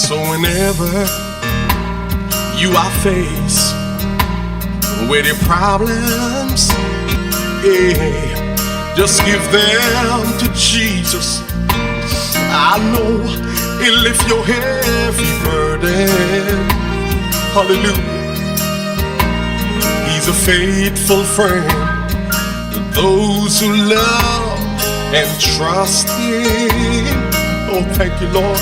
So whenever you are faced with your problems, yeah, just give them to Jesus. I know He'll lift your heavy burden. Hallelujah. He's a faithful friend to those who love and trust Him. Oh, thank you, Lord.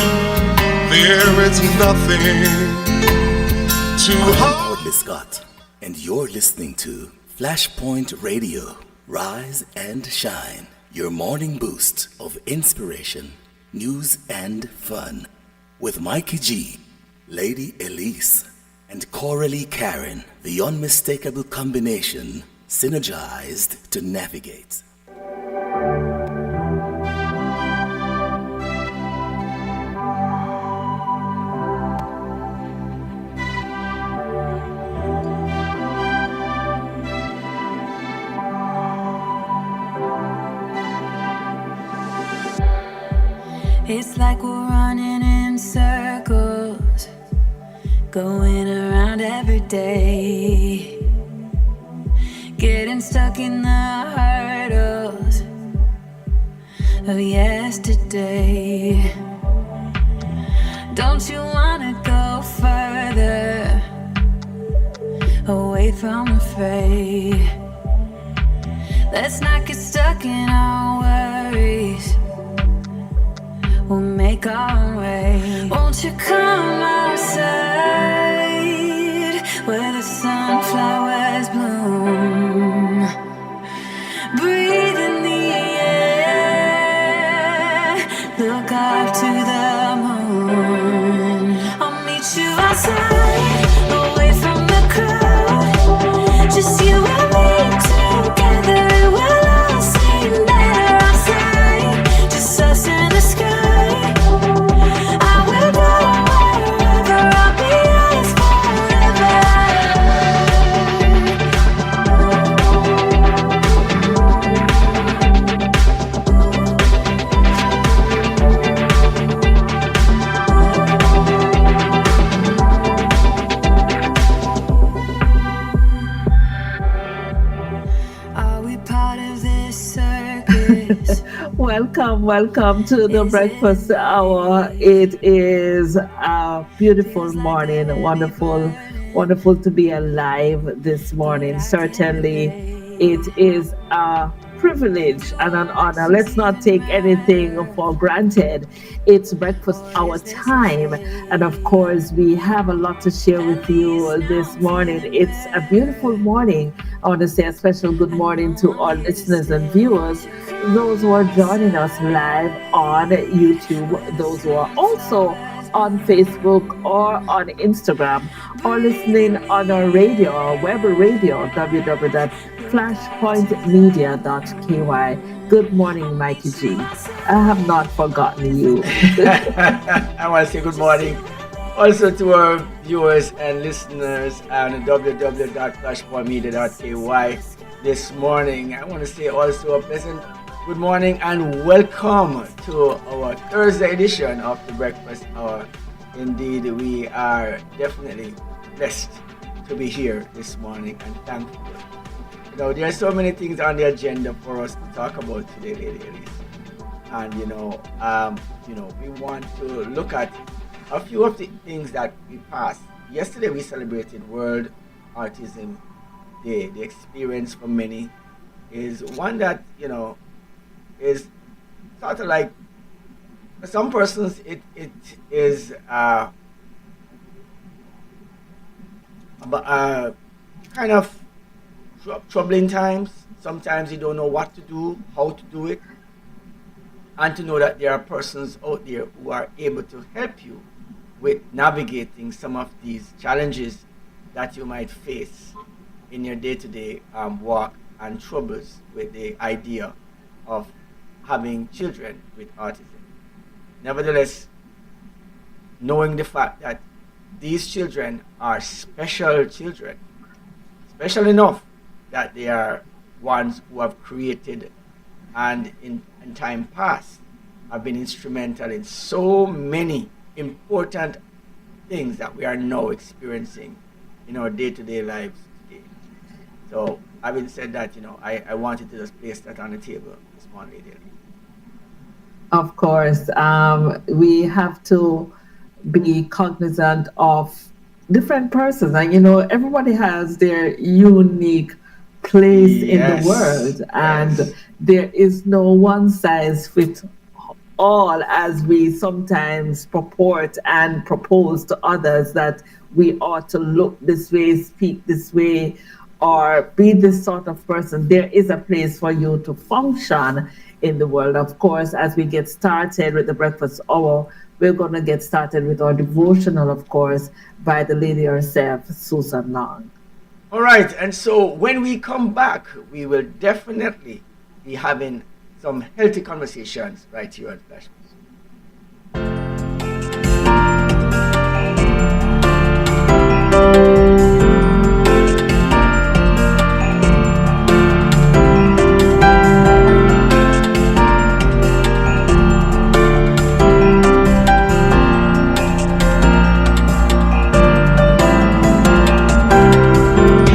There is nothing too hard. I'm Scott, and you're listening to Flashpoint Radio. Rise and shine. Your morning boost of inspiration, news, and fun. With Mikey G, Lady Elise, and Coralie Karen. The unmistakable combination, synergized to navigate. It's like we're running in circles, going around every day, getting stuck in the hurdles of yesterday. Don't you wanna go further, away from the fray? Let's not get stuck in our worries, we'll make our way. Won't you come outside where the sunflowers bloom? Breathe in the air, look up to the moon. I'll meet you outside, away from the crowd. Just you and me together, we'll all sing better outside. Just us in the sky. Welcome to the breakfast hour. It is a beautiful morning, wonderful to be alive this morning. Certainly, it is a privilege and an honor. Let's not take anything for granted. It's breakfast hour time, and of course, we have a lot to share with you this morning. It's a beautiful morning. I want to say a special good morning to all listeners and viewers, those who are joining us live on YouTube, those who are also on Facebook or on Instagram, or listening on our radio, our web radio, www.flashpointmedia.ky. Good morning, Mikey G. I have not forgotten you. I want to say good morning also to our viewers and listeners on www.flashpointmedia.ky this morning. I want to say also a pleasant good morning and welcome to our Thursday edition of the Breakfast Hour. Indeed, we are definitely blessed to be here this morning and thankful. You know, there are so many things on the agenda for us to talk about today, Lady Elise. And we want to look at a few of the things that we passed. Yesterday we celebrated World Autism Day. The experience for many is one that, is sort of like, for some persons it is kind of troubling times. Sometimes you don't know what to do, how to do it, and to know that there are persons out there who are able to help you with navigating some of these challenges that you might face in your day-to-day walk and troubles with the idea of having children with autism. Nevertheless, knowing the fact that these children are special children, special enough that they are ones who have created and in time past have been instrumental in so many important things that we are now experiencing in our day-to-day lives today. So, having said that, I wanted to just place that on the table this morning, Lady Elise. Of course, we have to be cognizant of different persons, and everybody has their unique place in the Yes, world, and yes. there is no one size fits all, as we sometimes purport and propose to others that we ought to look this way, speak this way, or be this sort of person. There is a place for you to function in the world. Of course, as we get started with the breakfast hour, we're going to get started with our devotional, of course, by the lady herself, Susan Long. All right, and so when we come back, we will definitely be having some healthy conversations right here on Flashpoint.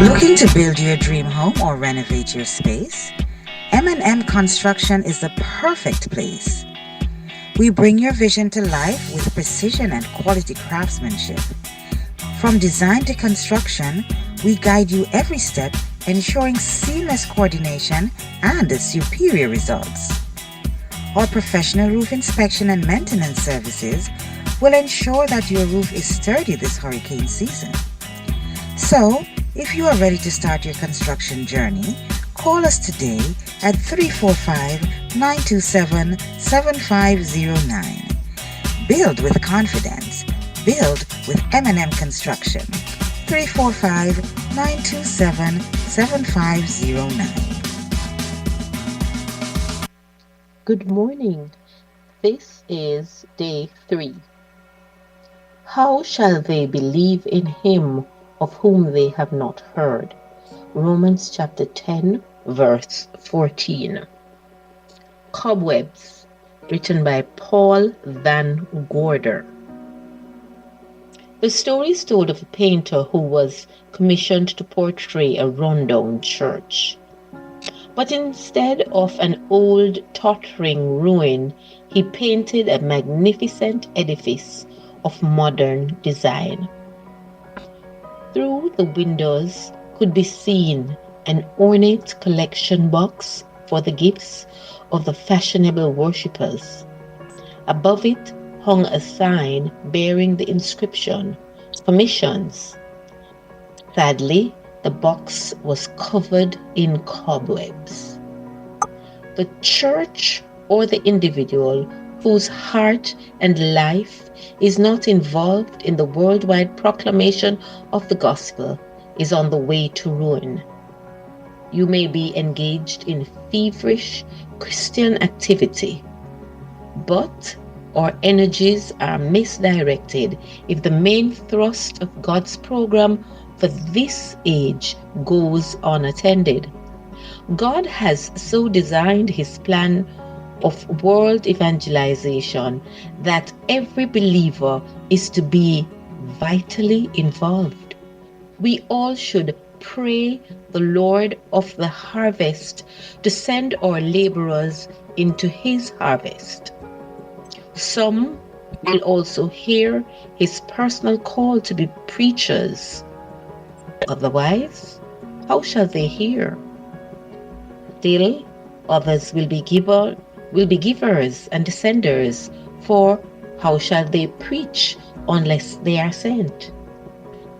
Looking to build your dream home or renovate your space? M&M Construction is the perfect place. We bring your vision to life with precision and quality craftsmanship. From design to construction, we guide you every step, ensuring seamless coordination and superior results. Our professional roof inspection and maintenance services will ensure that your roof is sturdy this hurricane season. So, if you are ready to start your construction journey, call us today at 345-927-7509. Build with confidence. Build with M&M Construction. 345-927-7509. Good morning. This is day 3. How shall they believe in him of whom they have not heard? Romans chapter 10, verse 14. Cobwebs, written by Paul Van Gorder. The story is told of a painter who was commissioned to portray a rundown church. But instead of an old tottering ruin, he painted a magnificent edifice of modern design. Through the windows could be seen an ornate collection box for the gifts of the fashionable worshippers. Above it hung a sign bearing the inscription, "Commissions." Sadly, the box was covered in cobwebs. The church or the individual whose heart and life is not involved in the worldwide proclamation of the gospel is on the way to ruin. You may be engaged in feverish Christian activity, but our energies are misdirected if the main thrust of God's program for this age goes unattended. God has so designed his plan of world evangelization that every believer is to be vitally involved. We all should pray the Lord of the harvest to send our laborers into his harvest. Some will also hear his personal call to be preachers. Otherwise, how shall they hear? Still, others will be givers and senders, for how shall they preach unless they are sent?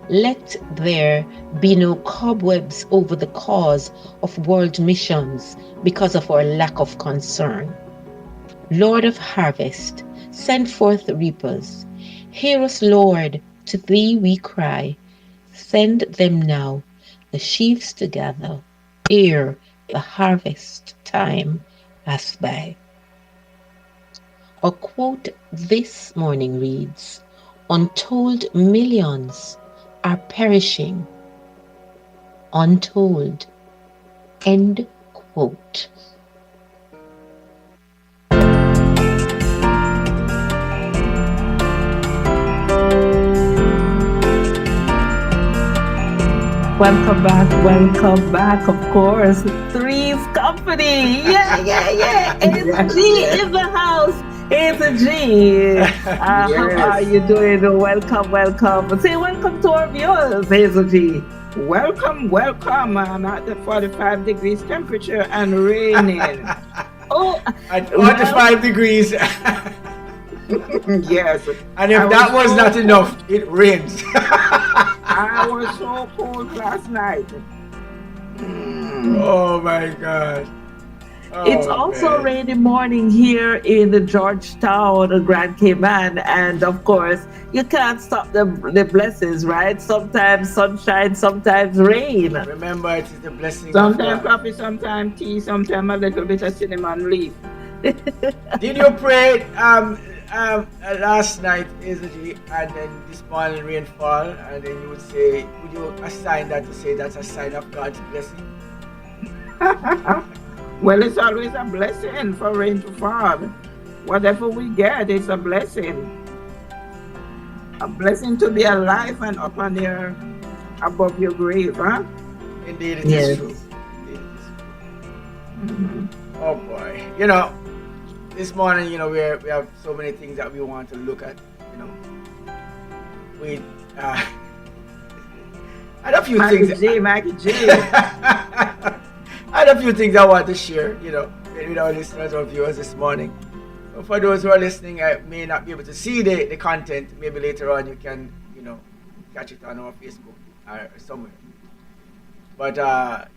Let there be no cobwebs over the cause of world missions because of our lack of concern. Lord of harvest, send forth reapers. Hear us, Lord, to thee we cry. Send them now, the sheaves to gather, ere the harvest time pass by. Our quote this morning reads, "Untold millions are perishing." Untold. End quote. Welcome back, of course. Three's Company. Yeah. Hazel G in the house. Hazel G. How are you doing? Welcome. Say welcome to our viewers, Hazel G. Welcome. I'm at the 45 degrees temperature and raining. At 45 degrees. Yes. And if that was not enough, it rains. I was so cold last night. Oh my God. It's also a rainy morning here in the Georgetown, Grand Cayman, and of course, you can't stop the blessings, right? Sometimes sunshine, sometimes rain. Remember, it is the blessing. Sometimes coffee, sometimes tea, sometimes a little bit of cinnamon leaf. Did you pray last night, Hazel G, and then this morning rainfall, and then you would you assign that to say that's a sign of God's blessing? Well, it's always a blessing for rain to fall. Whatever we get, it's a blessing. A blessing to be alive and up on your, above your grave, huh? Indeed, it is true. Oh boy. You know, this morning, you know, we have so many things that we want to look at, you know. We I had a few things. Mikey G. I had a few things I want to share, you know, with our listeners or viewers this morning. So for those who are listening, I may not be able to see the content. Maybe later on you can, you know, catch it on our Facebook or somewhere. But,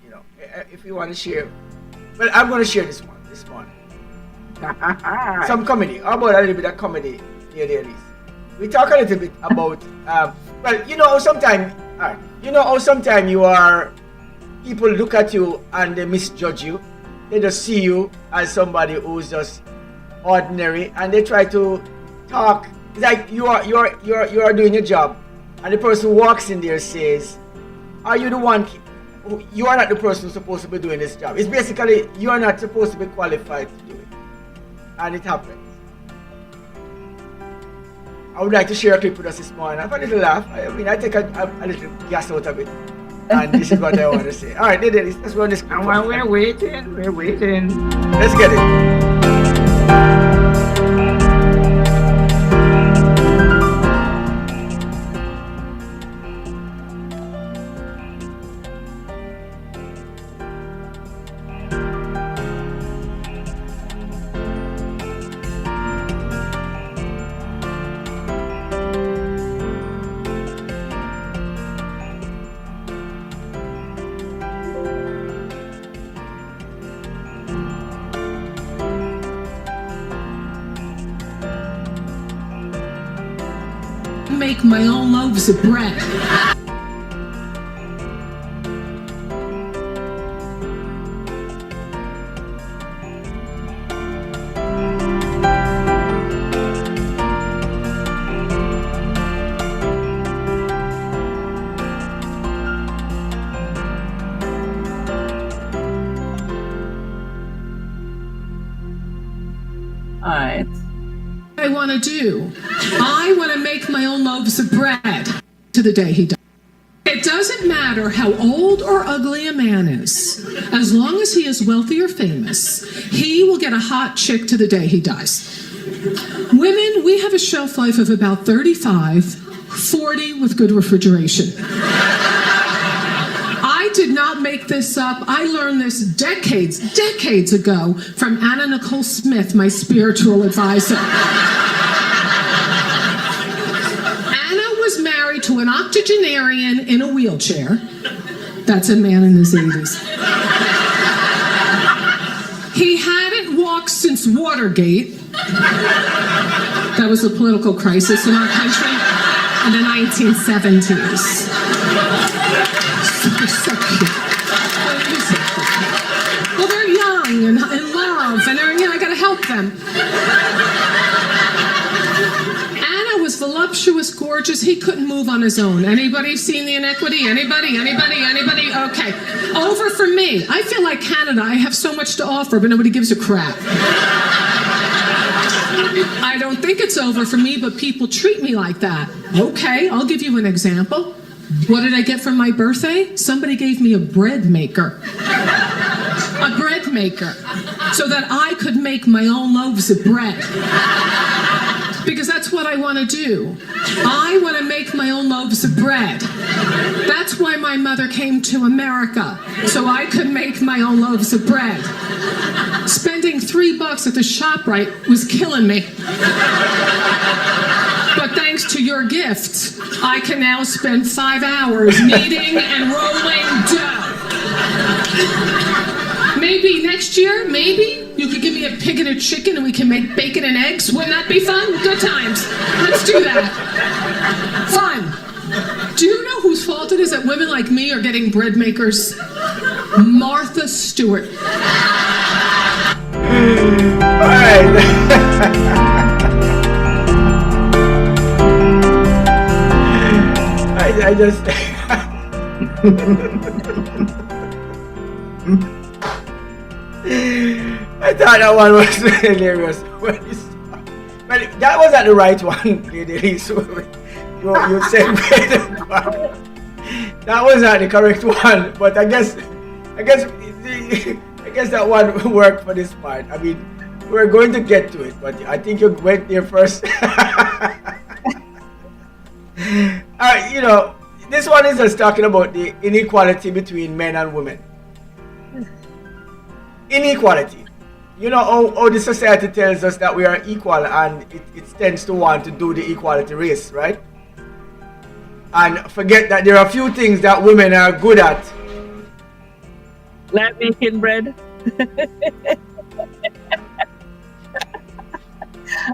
you know, if you want to share, well, I'm going to share this one this morning. Some comedy. How about a little bit of comedy here, Elise? We talk a little bit about, well, you know, sometimes you are, people look at you and they misjudge you. They just see you as somebody who's just ordinary, and they try to talk. It's like you are doing your job, and the person who walks in there says, "Are you the one? You are not the person who's supposed to be doing this job." It's basically you are not supposed to be qualified to do it, and it happens. I would like to share a clip with us this morning. I've had a little laugh. I mean, I take a little gas out of it. And this is what I want to say. All right, let's run this. And while we're waiting. Let's get it. Make my own loaves of bread. All right. I want to do. I want to make my own loaves of bread to the day he dies. It doesn't matter how old or ugly a man is. As long as he is wealthy or famous, he will get a hot chick to the day he dies. Women, we have a shelf life of about 35, 40 with good refrigeration. I did not make this up. I learned this decades ago from Anna Nicole Smith, my spiritual advisor. Anna was married to an octogenarian in a wheelchair. That's a man in his 80s. He hadn't walked since Watergate. That was a political crisis in our country in the 1970s. So cute. Well, they're young and in love, and they're, I gotta help them. Anna was voluptuous, gorgeous. He couldn't move on his own. Anybody seen The Inequity? Anybody? Okay. Over for me. I feel like Canada. I have so much to offer, but nobody gives a crap. I don't think it's over for me, but people treat me like that. Okay, I'll give you an example. What did I get for my birthday? Somebody gave me a bread maker. A bread maker. So that I could make my own loaves of bread. Because that's what I want to do. I want to make my own loaves of bread. That's why my mother came to America. So I could make my own loaves of bread. Spending $3 at the ShopRite was killing me. But thanks to your gifts, I can now spend 5 hours kneading and rolling dough. Maybe next year, maybe, you could give me a pig and a chicken and we can make bacon and eggs. Wouldn't that be fun? Good times. Let's do that. Fun. Do you know whose fault it is that women like me are getting bread makers? Martha Stewart. All right. I just I thought that one was hilarious. But that wasn't the right one, Elise. You said that was not the correct one. But I guess that one worked for this part. I mean, we're going to get to it, but I think you went there first. You know, this one is just talking about the inequality between men and women. Inequality. You know how the society tells us that we are equal, and it tends to want to do the equality race, right? And forget that there are a few things that women are good at. Like making bread.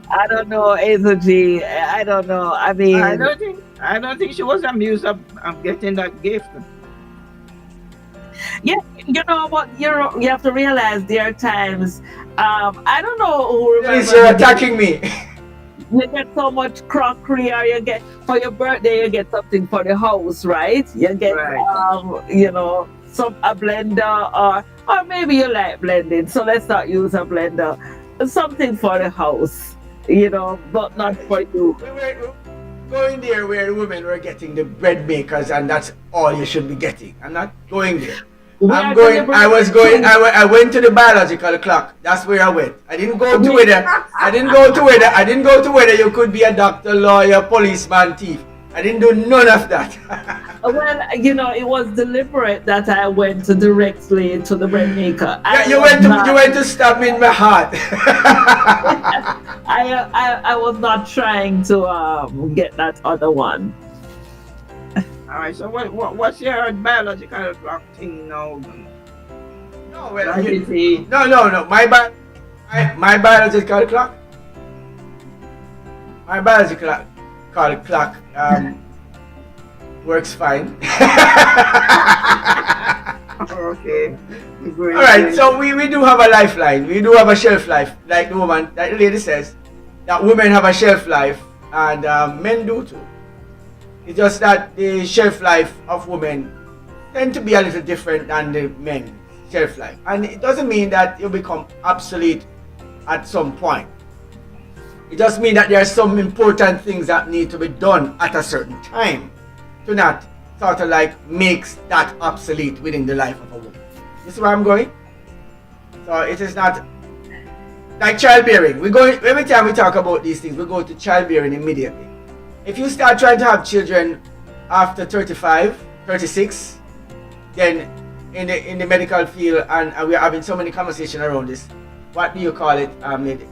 I don't know, Hazel G. I don't know. I mean, I don't think she was amused of getting that gift. yeah, you know what? You have to realize there are times. I don't know who Elise, remembers. you're attacking me. You get so much crockery, or you get for your birthday, you get something for the house, right? You get, you know, a blender, or maybe you like blending. So let's not use a blender. Something for the house, you know, but not for you. We were going there where women were getting the bread makers, and that's all you should be getting. I'm not going there. I went to the biological clock. That's where I went. I didn't go to whether you could be a doctor, lawyer, policeman, thief. I didn't do none of that. Well, you know, it was deliberate that I went directly to the bread maker. You went to stab me in my heart. I was not trying to get that other one. All right. So what's your biological clock thing now? No, well, no. My biological clock. My biological clock works fine. Okay. All right. So we do have a lifeline. We do have a shelf life, like the lady says, that women have a shelf life, and men do too. It's just that the shelf life of women tend to be a little different than the men's shelf life, and it doesn't mean that you become obsolete at some point. It just means that there are some important things that need to be done at a certain time to not sort of like makes that obsolete within the life of a woman. This is where I'm going. So it is not like childbearing. Every time we talk about these things, we go to childbearing immediately. If you start trying to have children after 35, 36, then in the medical field, and we are having so many conversations around this. What do you call it, lady?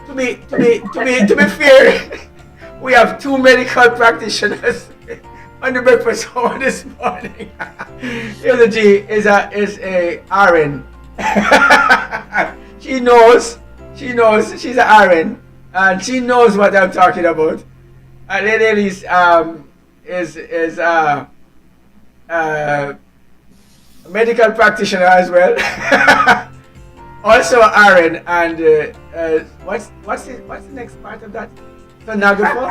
To be fair, we have two medical practitioners on the breakfast hour this morning. Hazel G is a RN. She knows she's an RN, and she knows what I'm talking about. Lady Elise is a medical practitioner as well. Also RN, and what's the next part of that? Sonographer.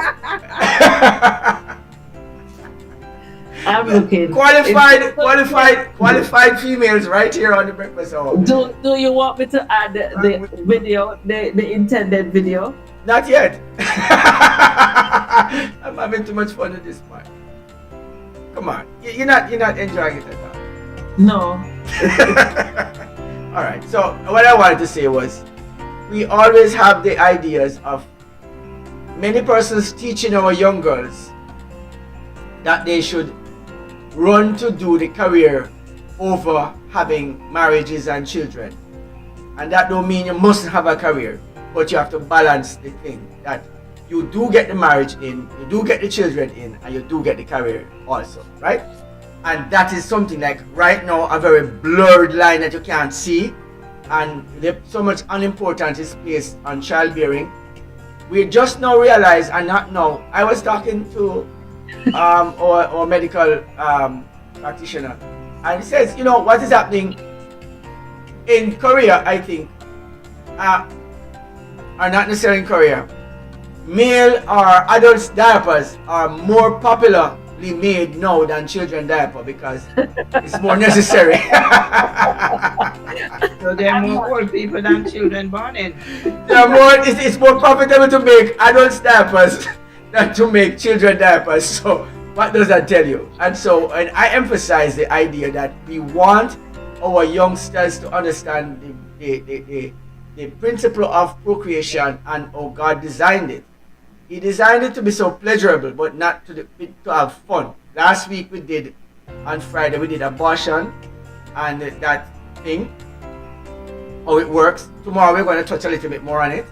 I'm looking. Qualified females right here on the breakfast hour. Do you want me to add the video, the intended video? Not yet. I'm having too much fun with this part. Come on, you're not enjoying it at all. No. All right. So what I wanted to say was, we always have the ideas of many persons teaching our young girls that they should run to do the career over having marriages and children. And that don't mean you mustn't have a career, but you have to balance the thing that you do get the marriage in, you do get the children in, and you do get the career also, right? And that is something like right now a very blurred line that you can't see, and so much unimportance is placed on childbearing. We just now realize, and not now, I was talking to our medical practitioner, and he says, you know, what is happening in Korea, I think, or not necessarily in Korea, male or adults diapers are more popularly made now than children diaper because it's more necessary. So there are more old people than children born in. It's more profitable to make adults diapers than to make children diapers. So what does that tell you? And I emphasize the idea that we want our youngsters to understand the principle of procreation and how God designed it. He designed it to be so pleasurable, but not to have fun. Last week on Friday, we did abortion and that thing, how it works. Tomorrow we're going to touch a little bit more on it.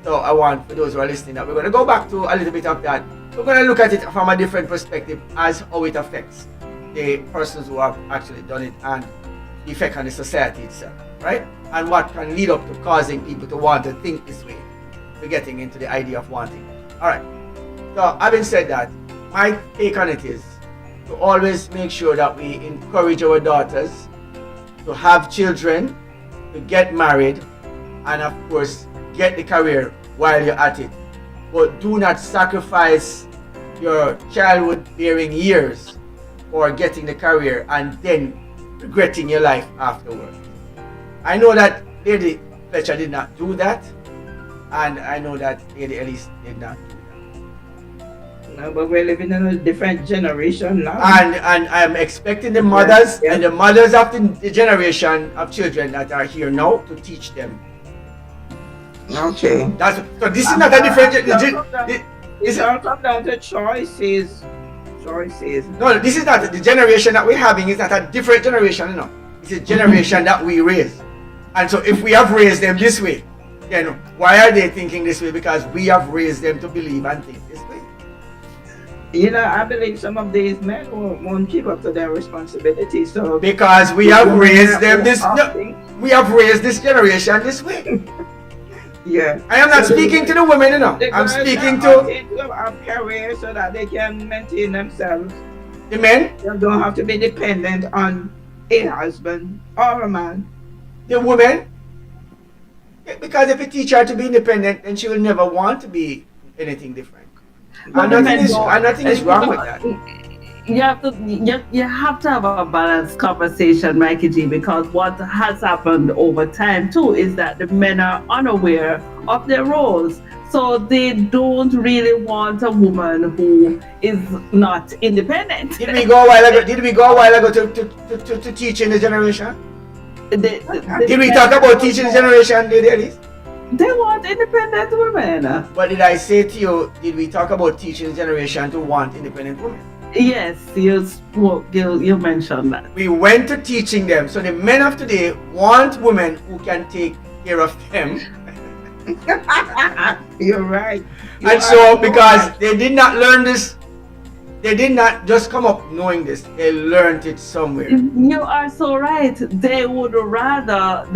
So I want, for those who are listening, that we're going to go back to a little bit of that. We're going to look at it from a different perspective as how it affects the persons who have actually done it and the effect on the society itself, right? And what can lead up to causing people to want to think this way. We're getting into the idea of wanting. Alright, so having said that, my take on it is to always make sure that we encourage our daughters to have children, to get married, and of course, get the career while you're at it. But do not sacrifice your childhood-bearing years for getting the career and then regretting your life afterwards. I know that Lady Fletcher did not do that, and I know that Lady Elise did not do that. No, but we're living in a different generation now. And I'm expecting the mothers and the mothers of the generation of children that are here now to teach them. Okay. So this is not a different. It's all come down to choices. Choices. No, this is not the generation that we're having. It's not a different generation, you know. It's a generation that we raise. And so if we have raised them this way, then why are they thinking this way? Because we have raised them to believe and think this way. You know, I believe some of these men won't keep up to their responsibility. So because we have raised them we have raised this generation this way. Yeah. I am not speaking to the women, you know. I'm speaking to have careers so that they can maintain themselves. The men? They don't have to be dependent on a husband or a man. The woman? Because if you teach her to be independent, then she will never want to be anything different. And nothing is wrong with that. You have to have a balanced conversation, Mikey G, because what has happened over time too is that the men are unaware of their roles. So they don't really want a woman who is not independent. Did we go a while ago to teach in the generation? Did we talk about teaching the generation, ladies? They want independent women. But did I say to you, did we talk about teaching the generation to want independent women? Yes, you mentioned that. We went to teaching them. So the men of today want women who can take care of them. You're right. Because they did not learn this, they did not just come up knowing this. They learned it somewhere. You are so right. They would rather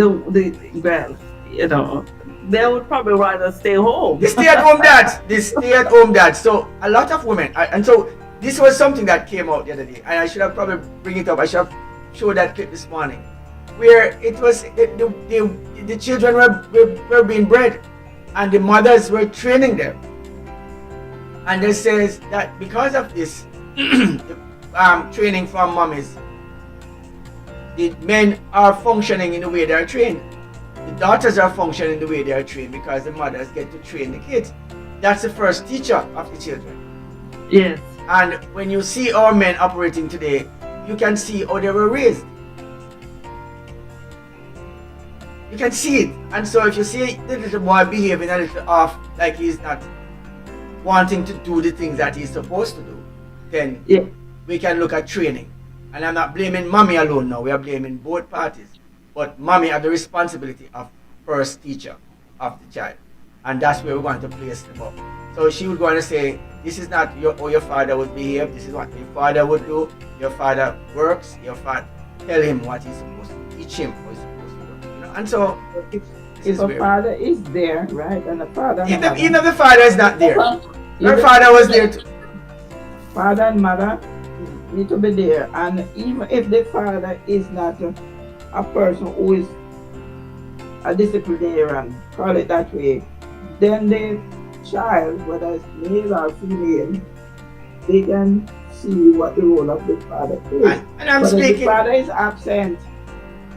they would probably rather stay home. The stay at home dad. So a lot of women, and so this was something that came out the other day, and I should have probably bring it up. I should have showed that clip this morning, where it was the children were being bred, and the mothers were training them. And they says that because of this training from mommies, the men are functioning in the way they are trained. The daughters are functioning the way they are trained because the mothers get to train the kids. That's the first teacher of the children. Yes. And when you see our men operating today, you can see how they were raised. You can see it. And so if you see the little boy behaving a little off, like he's not wanting to do the things that he's supposed to do, then we can look at training. And I'm not blaming mommy alone now, we are blaming both parties. But mommy had the responsibility of first teacher of the child. And that's where we want to place them up. So she would go on and say, this is not how your father would behave, this is what your father would do. Your father works, your father, tell him what he's supposed to, teach him what he's supposed to do. You know? And so, if a father is there, right, and the father... Even if the father is not there, her father was there too. Father and mother need to be there, and even if the father is not a person who is a disciplinarian, call it that way, then the child, whether it's male or female, they can see what the role of the father is. And I'm but speaking.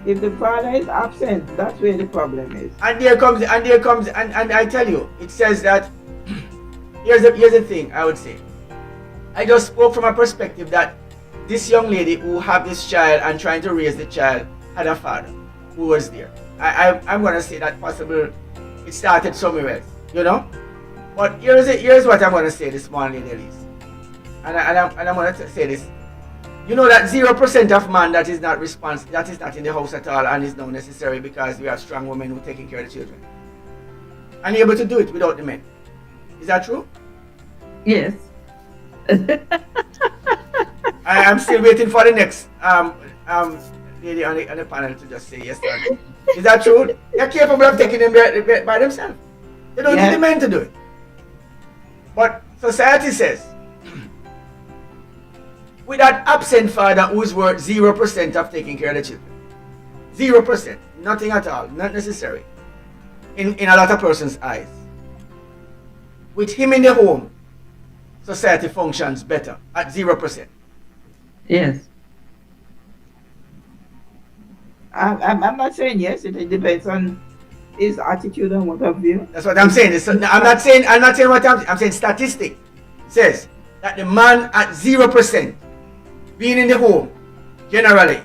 If the father is absent, that's where the problem is. And there comes, and I tell you, it says that here's the thing I would say. I just spoke from a perspective that this young lady who had this child and trying to raise the child had a father who was there. I'm gonna say that possible it started somewhere else, you know? But here's what I'm gonna say this morning, Elise. And I'm gonna say this. You know that 0% of man that is not in the house at all and is now necessary because we have strong women who are taking care of the children. And able to do it without the men. Is that true? Yes. I am still waiting for the next lady on the panel to just say yes or no. Is that true? They're capable of taking them by themselves. They don't need the men to do it. But society says, with that absent father who's worth 0% of taking care of the children. 0%. Nothing at all. Not necessary. In a lot of persons' eyes. With him in the home, society functions better at 0%. Yes. I'm not saying yes, it depends on his attitude and what have you. That's what I'm saying. I'm not saying what I'm saying. Statistic says that the man at 0% being in the home, generally,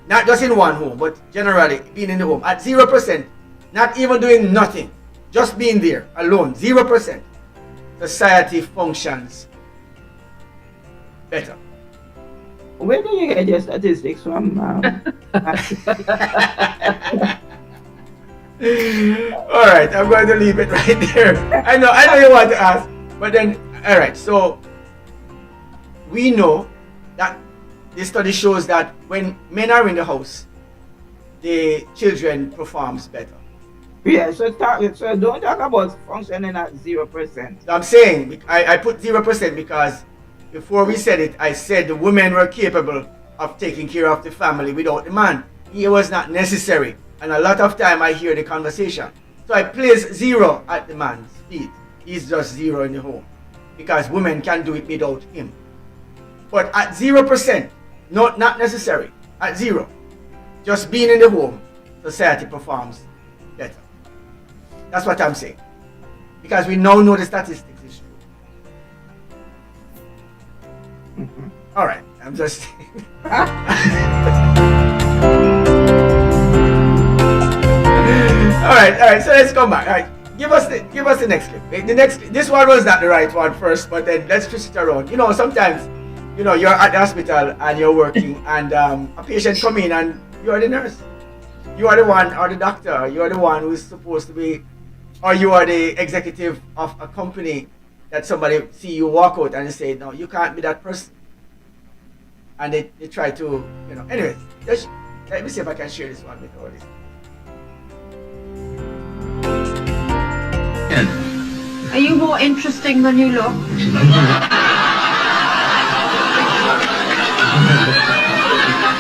not just in one home, but generally being in the home at 0%, not even doing nothing, just being there alone, 0%, society functions better. Where do you get your statistics from? All right, I'm going to leave it right there. I know you want to ask, but then, all right, so we know that this study shows that when men are in the house, the children performs better. Yeah, so don't talk about functioning at 0%. I'm saying, I put 0% because before we said it, I said the women were capable of taking care of the family without the man. It was not necessary. And a lot of time I hear the conversation. So I place 0 at the man's feet. He's just 0 in the home. Because women can do it without him. But at 0%, not necessary. At 0, just being in the home, society performs better. That's what I'm saying. Because we now know the statistics is true. All right, I'm just... All right. So let's come back. All right, give us the next clip. This one was not the right one first, but then let's twist it around. You know, sometimes, you know, you're at the hospital and you're working, and a patient come in and you are the nurse, you are the one, or the doctor, you are the one who is supposed to be, or you are the executive of a company that somebody see you walk out and they say, no, you can't be that person, and they try to, you know. Anyways, let me see if I can share this one with all this. Are you more interesting than you look?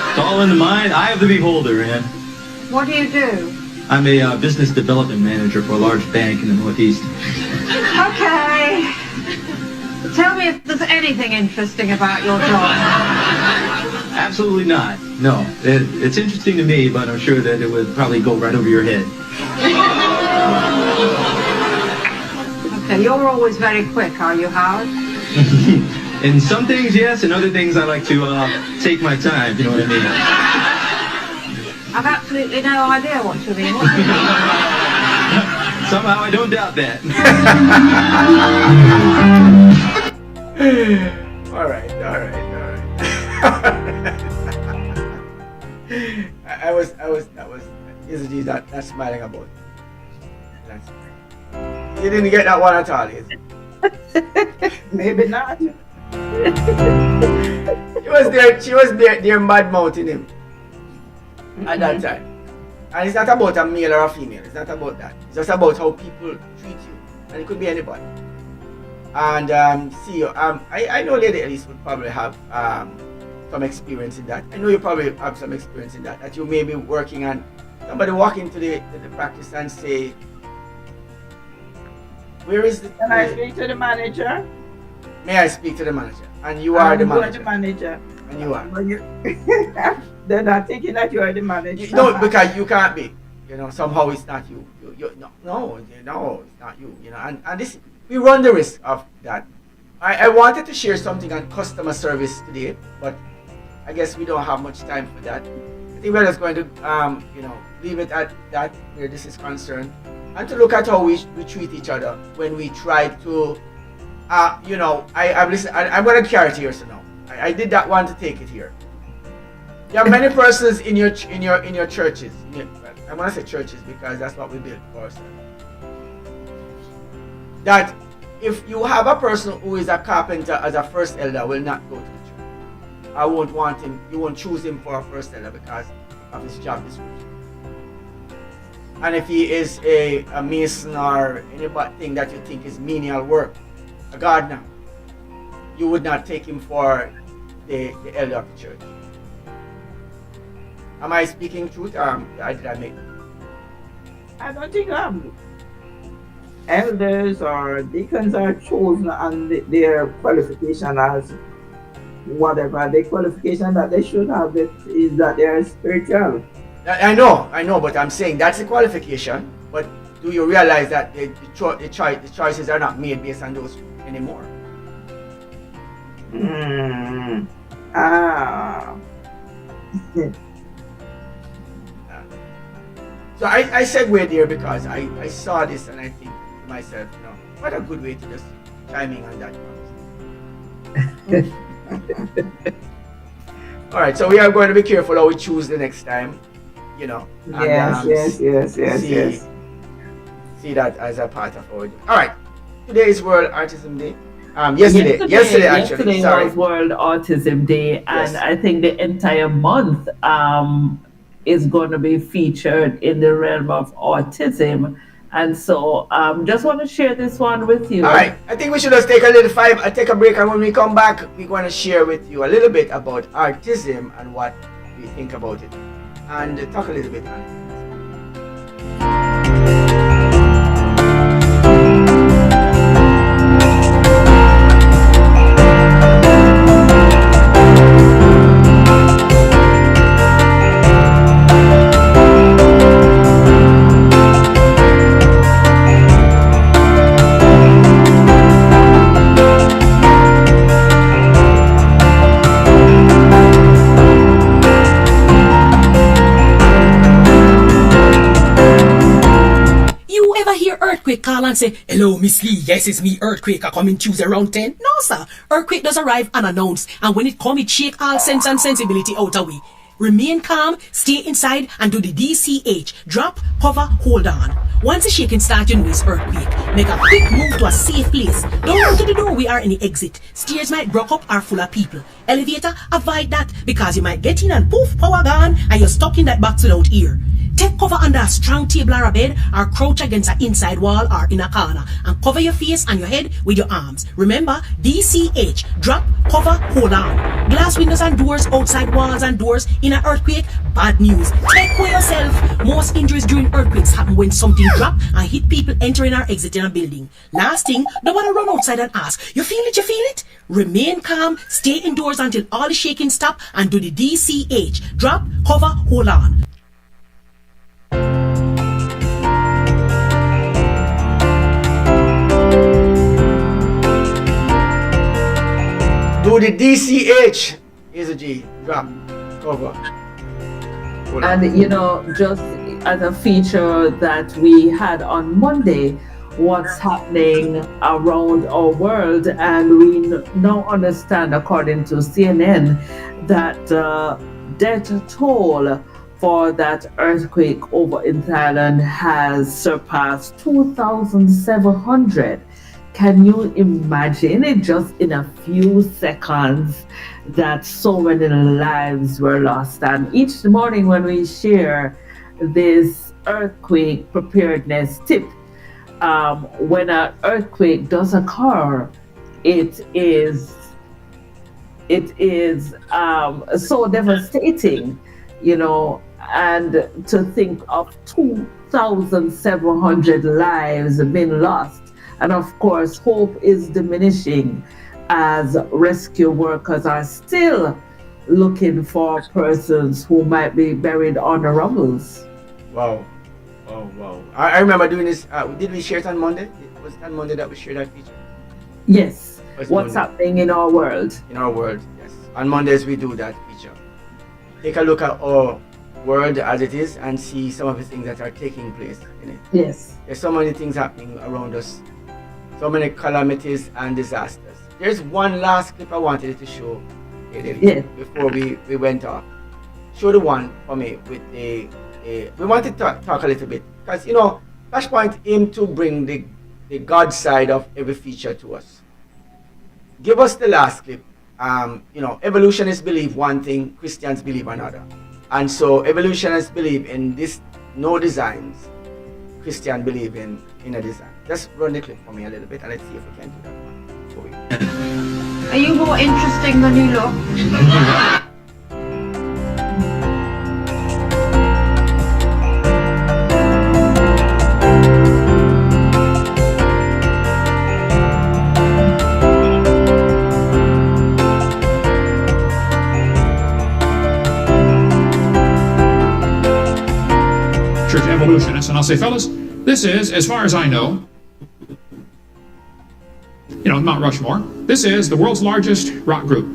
It's all in the mind, eye of the beholder, Ann. What do you do? I'm a business development manager for a large bank in the Northeast. Okay. Tell me if there's anything interesting about your job. Absolutely not. No. It's interesting to me, but I'm sure that it would probably go right over your head. Okay, you're always very quick, are you, Howard? In some things, yes, and other things I like to take my time, if you know what I mean. I've absolutely no idea what you mean. What do you mean? Somehow I don't doubt that. All right. I was Hazel G not smiling about it. That's right. You didn't get that one at all, Hazel. Maybe not. She was there mad mouthing him at that time. And it's not about a male or a female, it's not about that. It's just about how people treat you. And it could be anybody. And I know Lady Elise would probably have some experience in that. I know you probably have some experience in that. That you may be working on somebody walk into the practice and say, where is the... Can I speak to the manager? May I speak to the manager? And you are the manager. The manager. And you are. They're not thinking that you are the manager. No, because you can't be. You know, somehow it's not you. No, it's not you. You know, and this, we run the risk of that. I wanted to share something on customer service today, but I guess we don't have much time for that. I think we're just going to, leave it at that where this is concerned, and to look at how we treat each other when we try to, I've listened. I'm going to carry it here, so now. I did not want to take it here. There are many persons in your churches. I want to say churches because that's what we build for ourselves. That if you have a person who is a carpenter as a first elder, will not go to the church. I won't want him. You won't choose him for a first elder because of his job description. And if he is a mason or anything that you think is menial work, a gardener, you would not take him for the elder of the church. Am I speaking truth or did I make that? I don't think elders or deacons are chosen on their qualification as whatever. The qualification that they should have is that they are spiritual. I know, but I'm saying that's the qualification. But do you realize that the choices are not made based on those anymore? So I segue there because I saw this and I think to myself, what a good way to just chime in on that. All right, so we are going to be careful how we choose the next time, and, Yes. See that as a part of our day. All right, today is World Autism Day. Yesterday actually. Sorry. was World Autism Day, and Yes. I think the entire month is going to be featured in the realm of autism. And so just want to share this one with you. All right, I think we should just take a break, and when we come back, we're going to share with you a little bit about autism and what we think about it, and talk a little bit on it. Earthquake call and say, hello, Miss Lee, yes, it's me, Earthquake, I come in Tuesday around 10. No, sir. Earthquake does arrive unannounced, and when it come, it shake all sense and sensibility out of we. Remain calm, stay inside, and do the DCH. Drop, cover, hold on. Once the shaking starts, you know it's earthquake. Make a quick move to a safe place. Don't go to the door, we are in the exit. Stairs might broke up or full of people. Elevator, avoid that, because you might get in and poof, power gone, and you're stuck in that box without ear. Take cover under a strong table or a bed, or crouch against an inside wall or in a corner, and cover your face and your head with your arms. Remember, DCH, drop, cover, hold on. Glass windows and doors, outside walls and doors, in an earthquake, bad news. Take care of yourself. Most injuries during earthquakes happen when something drop and hit people entering or exiting a building. Last thing, don't want to run outside and ask, you feel it, you feel it? Remain calm, stay indoors until all the shaking stop, and do the DCH, drop, cover, hold on. Do the DCH. Hazel G. Drop. Cover. And you know, just as a feature that we had on Monday, what's happening around our world, and we now understand, according to CNN, that death toll for that earthquake over in Thailand has surpassed 2,700. Can you imagine it, just in a few seconds, that so many lives were lost? And each morning when we share this earthquake preparedness tip, when an earthquake does occur, it is so devastating, you know, and to think of 2,700 lives being lost. And of course, hope is diminishing as rescue workers are still looking for persons who might be buried on the rubbles. Wow. Wow. I remember doing this. Did we share it on Monday? Was it on Monday that we shared that feature? Yes. Was What's Monday? happening in our world? In our world, yes. On Mondays we do that feature. Take a look at our world as it is and see some of the things that are taking place in it. Yes. There's so many things happening around us. So many calamities and disasters. There's one last clip I wanted you to show, before we went off. Show the one for me with we wanted to talk a little bit, because, you know, Flashpoint aim to bring the God side of every feature to us. Give us the last clip. You know, evolutionists believe one thing, Christians believe another. And so evolutionists believe in this no designs, Christians believe in a design. Just run the clip for me a little bit and let's see if we can do that one. Are you more interesting than you look? Church evolutionists, and I'll say, fellas, this is, as far as I know, you know, Mount Rushmore. This is the world's largest rock group.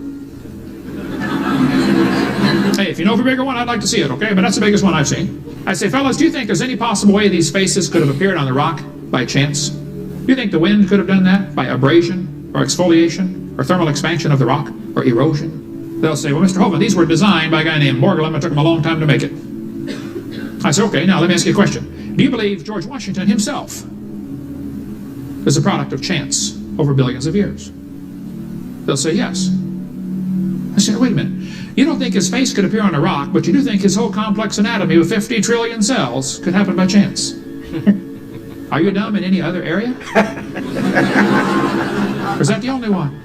Hey, if you know of a bigger one, I'd like to see it, okay? But that's the biggest one I've seen. I say, fellas, do you think there's any possible way these faces could have appeared on the rock by chance? Do you think the wind could have done that by abrasion or exfoliation or thermal expansion of the rock or erosion? They'll say, well, Mr. Hovind, these were designed by a guy named Borglum. It took him a long time to make it. I say, okay, now let me ask you a question. Do you believe George Washington himself is a product of chance over billions of years? They'll say yes. I say, wait a minute. You don't think his face could appear on a rock, but you do think his whole complex anatomy with 50 trillion cells could happen by chance. Are you dumb in any other area? Or is that the only one?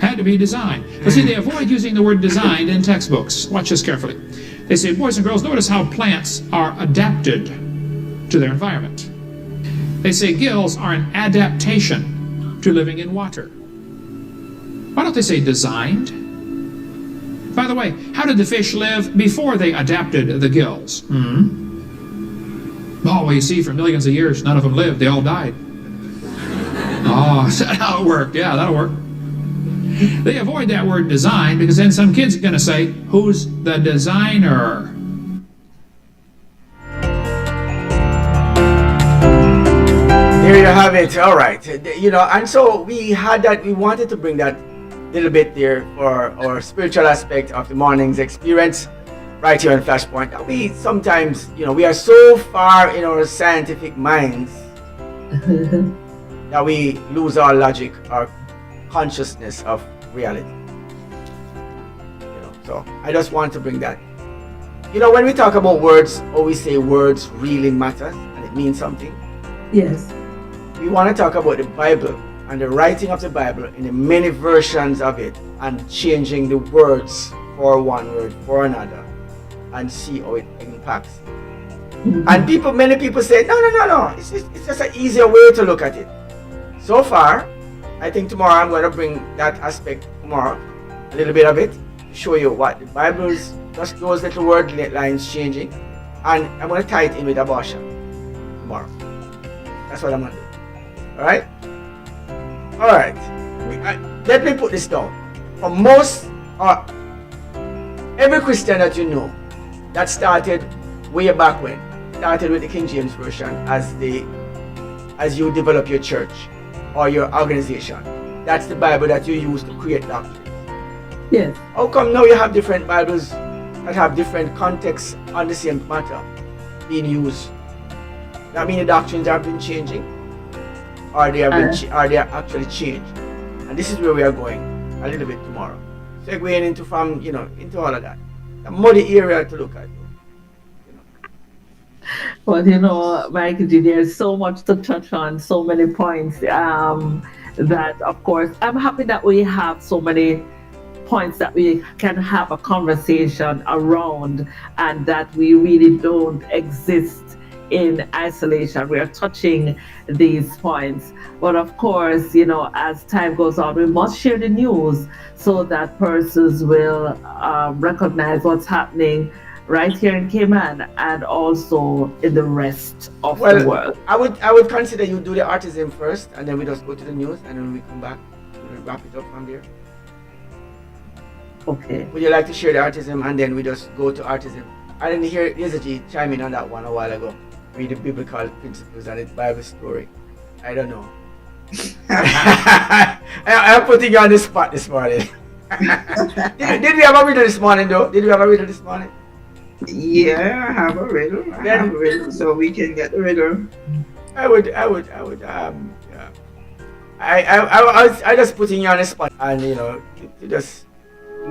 Had to be designed. But see, they avoid using the word designed in textbooks. Watch this carefully. They say, boys and girls, notice how plants are adapted to their environment. They say gills are an adaptation to living in water. Why don't they say designed? By the way, how did the fish live before they adapted the gills? Oh, well, you see, for millions of years, none of them lived. They all died. Oh, is that how it worked? Yeah, that'll work. They avoid that word design because then some kid's going to say, who's the designer? There you have it. All right. You know, and so we had that, we wanted to bring that little bit there for our spiritual aspect of the morning's experience right here on Flashpoint. We sometimes, you know, we are so far in our scientific minds that we lose our logic, our consciousness of reality. You know, so I just want to bring that. You know, when we talk about words, or we say words really matter and it means something. Yes. We want to talk about the Bible and the writing of the Bible in the many versions of it and changing the words for one word for another and see how it impacts. And many people say, no, it's just an easier way to look at it. So far, I think tomorrow I'm going to bring that aspect tomorrow, a little bit of it, to show you what the Bible's, just those little word lines changing, and I'm going to tie it in with abortion tomorrow. That's what I'm going to do. Alright? Alright. Let me put this down. for most or every Christian that you know that started way back when, started with the King James Version as you develop your church or your organization. That's the Bible that you use to create doctrines. Yes. How come now you have different Bibles that have different contexts on the same matter being used? That means the doctrines have been changing, or they have been or they are actually changed. And this is where we are going a little bit tomorrow. Segueing into into all of that. A muddy area to look at. Well, Mikey G, there's so much to touch on, so many points. That of course I'm happy that we have so many points that we can have a conversation around, and that we really don't exist in isolation. We are touching these points, but of course, as time goes on, we must share the news so that persons will recognize what's happening right here in Cayman and also in the rest of the world. I would consider you do the autism first, and then we just go to the news, and then we come back and wrap it up from there. Okay. Would you like to share the autism, and then we just go to autism? I didn't hear Hazel G chime in on that one a while ago. Read the biblical principles and its Bible story. I don't know. I'm putting you on the spot this morning. Did we have a riddle this morning, though? Did we have a riddle this morning? Yeah, I have a riddle. I have a riddle, so we can get the riddle. I just putting you on the spot, and you just.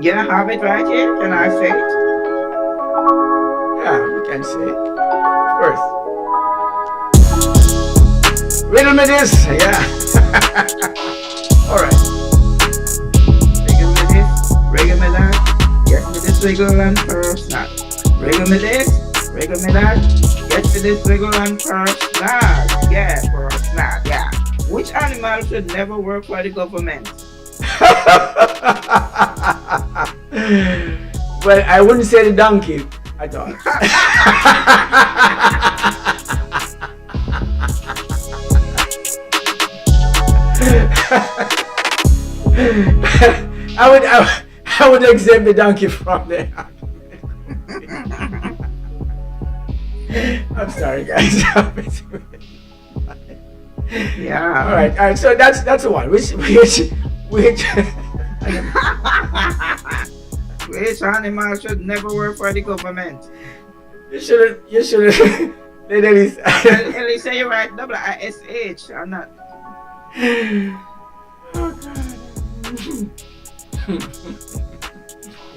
Yeah, I have it right here. Can I say it? Yeah, you can say it. Of course. Riddle me this, yeah. Alright. Riddle me this, riddle me that. Get me this wiggle and purse that. Riddle me this, riddle me that. Get me this wiggle and purse that. Yeah, purse that, yeah. Which animal should never work for the government? Well, I wouldn't say the donkey at all. I would exempt the donkey from there. I'm sorry, guys. Yeah. All right. So that's the one. Which Which animal should never work for the government? You should. Let Elise. Elise, say you right. Double ISH. I'm not. Oh God.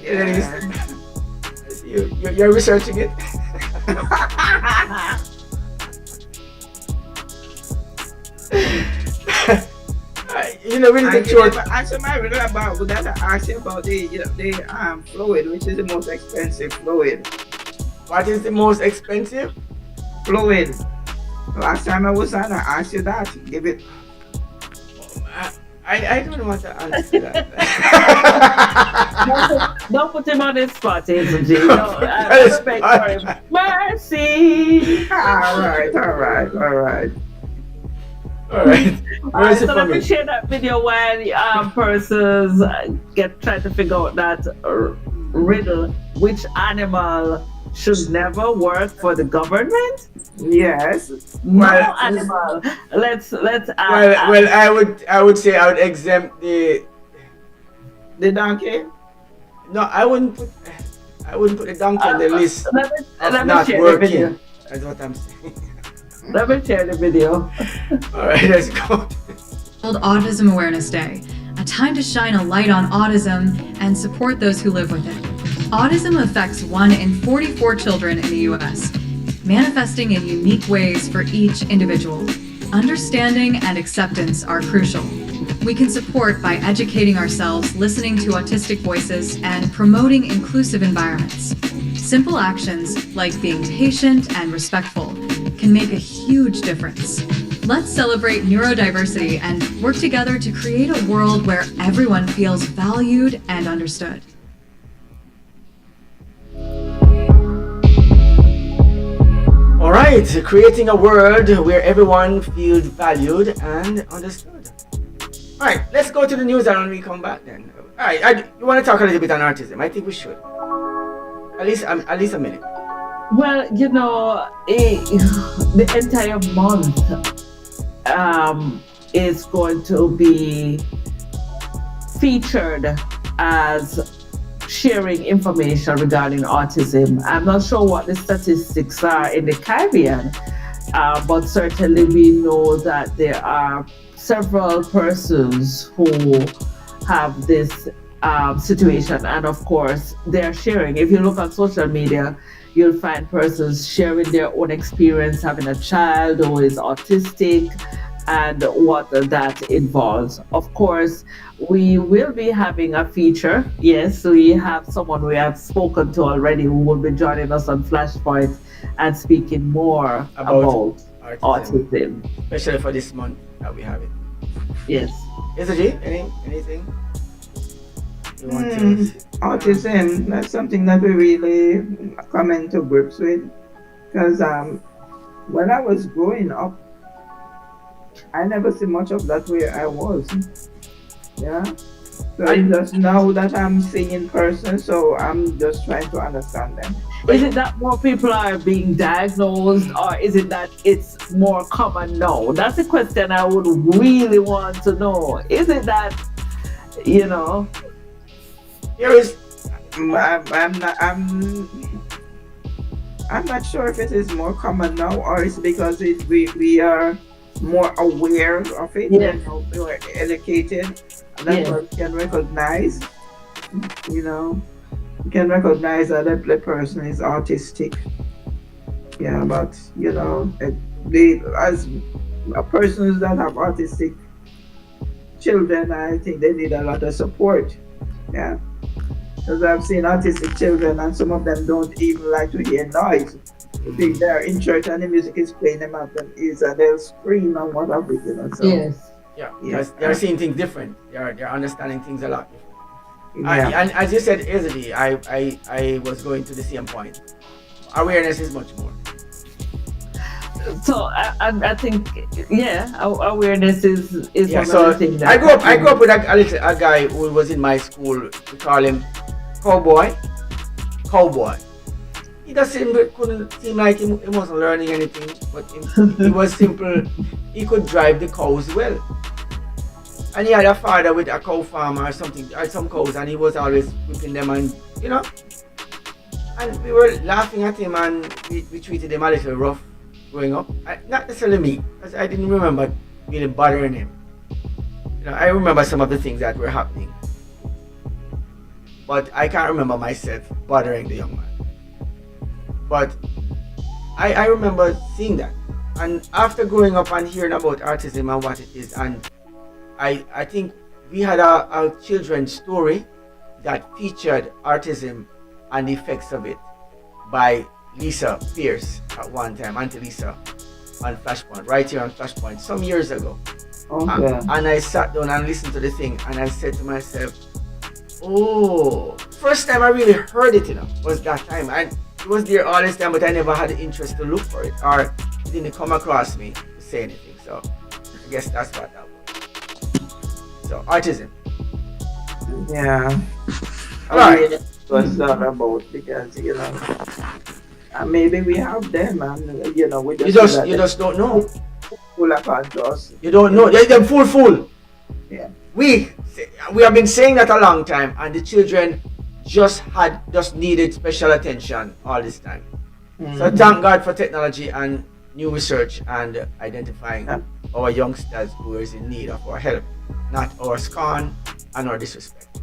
Elise, you're researching it. We need to short. Answer my riddle about. We gotta ask you about the fluid, which is the most expensive fluid. What is the most expensive fluid? Last time I was on, I asked you that. Give it. I don't want to answer that. Don't put him on the spot, Hazel G. No, respect for him. Mercy. All right. Alright, so let me share that video when persons try to figure out that riddle. Which animal should never work for the government? Yes. No animal. Let's I would say I would exempt the donkey. No, I wouldn't put the donkey on the list of not share working. The video. That's what I'm saying. Let me share the video. All right, let's go. World Autism Awareness Day, a time to shine a light on autism and support those who live with it. Autism affects 1 in 44 children in the U.S., manifesting in unique ways for each individual. Understanding and acceptance are crucial. We can support by educating ourselves, listening to autistic voices, and promoting inclusive environments. Simple actions like being patient and respectful can make a huge difference. Let's celebrate neurodiversity and work together to create a world where everyone feels valued and understood. All right, creating a world where everyone feels valued and understood. All right, let's go to the news and when we come back then. All right, you want to talk a little bit on autism? I think we should. At least a minute. Well, you know, the entire month is going to be featured as sharing information regarding autism. I'm not sure what the statistics are in the Caribbean, but certainly we know that there are several persons who have this situation, and of course they're sharing. If you look on social media, you'll find persons sharing their own experience having a child who is autistic and what that involves. Of course, we will be having a feature. Yes, we have someone we have spoken to already who will be joining us on Flashpoint and speaking more about autism. Especially for this month that we have it. Yes. Hazel G, anything you want to? Autism, that's something that we really come into grips with. Because when I was growing up, I never see much of that where I was. Yeah. So it's just now that I'm seeing in person, so I'm just trying to understand them. Is it that more people are being diagnosed, or is it that it's more common now? That's a question I would really want to know. Is it that, you know? I'm not sure if it is more common now, or it's because we are more aware of it. Yes. We are educated, and that's what we can recognize. You know, we can recognize that a person is autistic. Yeah, but you know, as persons that have autistic children, I think they need a lot of support. Yeah. Because I've seen autistic children and some of them don't even like to hear noise. If they're in church and the music is playing them out their ears and they'll scream and what have you, know. So, yes. Yeah, they're seeing things different. They're understanding things a lot different. Yeah. And as you said easily, I was going to the same point. Awareness is much more. So I think awareness is one so of the things. I grew up with a guy who was in my school. We call him Cowboy. He couldn't seem like he wasn't learning anything, but he was simple. He could drive the cows well. And he had a father with a cow farm or something, or some cows, and he was always whipping them, and you know. And we were laughing at him, and we treated him a little rough growing up. Not necessarily me, because I didn't remember really bothering him. You know, I remember some of the things that were happening, but I can't remember myself bothering the young man. But I remember seeing that, and after growing up and hearing about autism and what it is, and I think we had a children's story that featured autism and the effects of it by Lisa Pierce at one time, Auntie Lisa, on Flashpoint, right here on Flashpoint, some years ago. Okay. And I sat down and listened to the thing, and I said to myself, oh, first time I really heard it, was that time. And it was there all this time, but I never had the interest to look for it, or it didn't come across me to say anything. So I guess that's what that was. So autism. Yeah. All right. What's that about? Because maybe we have them, and we just you just don't know. Full account to us. You don't know. They're full. Yeah. We have been saying that a long time, and the children just needed special attention all this time. Mm-hmm. So thank God for technology and new research and identifying our youngsters who is in need of our help, not our scorn and our disrespect.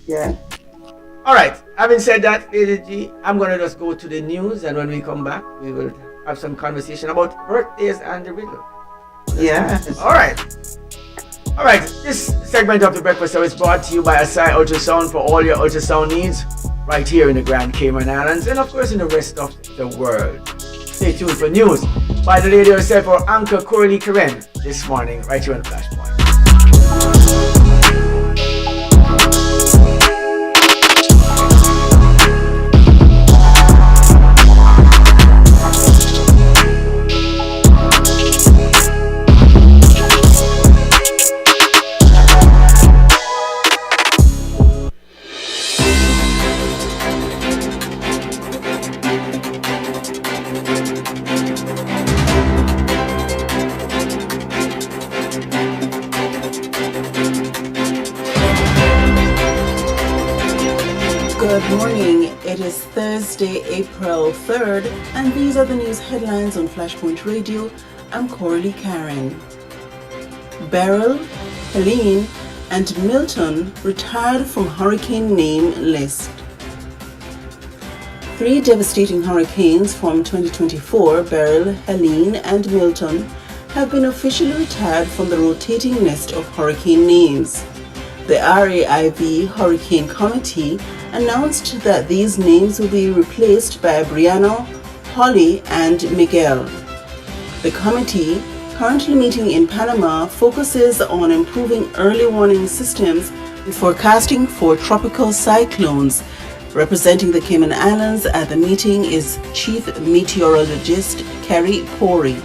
Yeah. All right. Having said that, Lady G, I'm gonna just go to the news, and when we come back, we will have some conversation about birthdays and the riddle. Yeah. All right. This segment of the Breakfast Show is brought to you by Asai Ultrasound for all your ultrasound needs, right here in the Grand Cayman Islands, and of course in the rest of the world. Stay tuned for news by the lady herself, or Anchor Coralie Karen, this morning, right here on Flashpoint. Good morning. It is Thursday, April 3rd, and these are the news headlines on Flashpoint Radio. I'm Coralie Karen. Beryl, Helene, and Milton retired from hurricane name list. 3 devastating hurricanes from 2024, Beryl, Helene, and Milton, have been officially retired from the rotating list of hurricane names. The RAIV Hurricane Committee announced that these names will be replaced by Brianna, Holly, and Miguel. The committee, currently meeting in Panama, focuses on improving early warning systems and forecasting for tropical cyclones. Representing the Cayman Islands at the meeting is Chief Meteorologist Kerry Pori.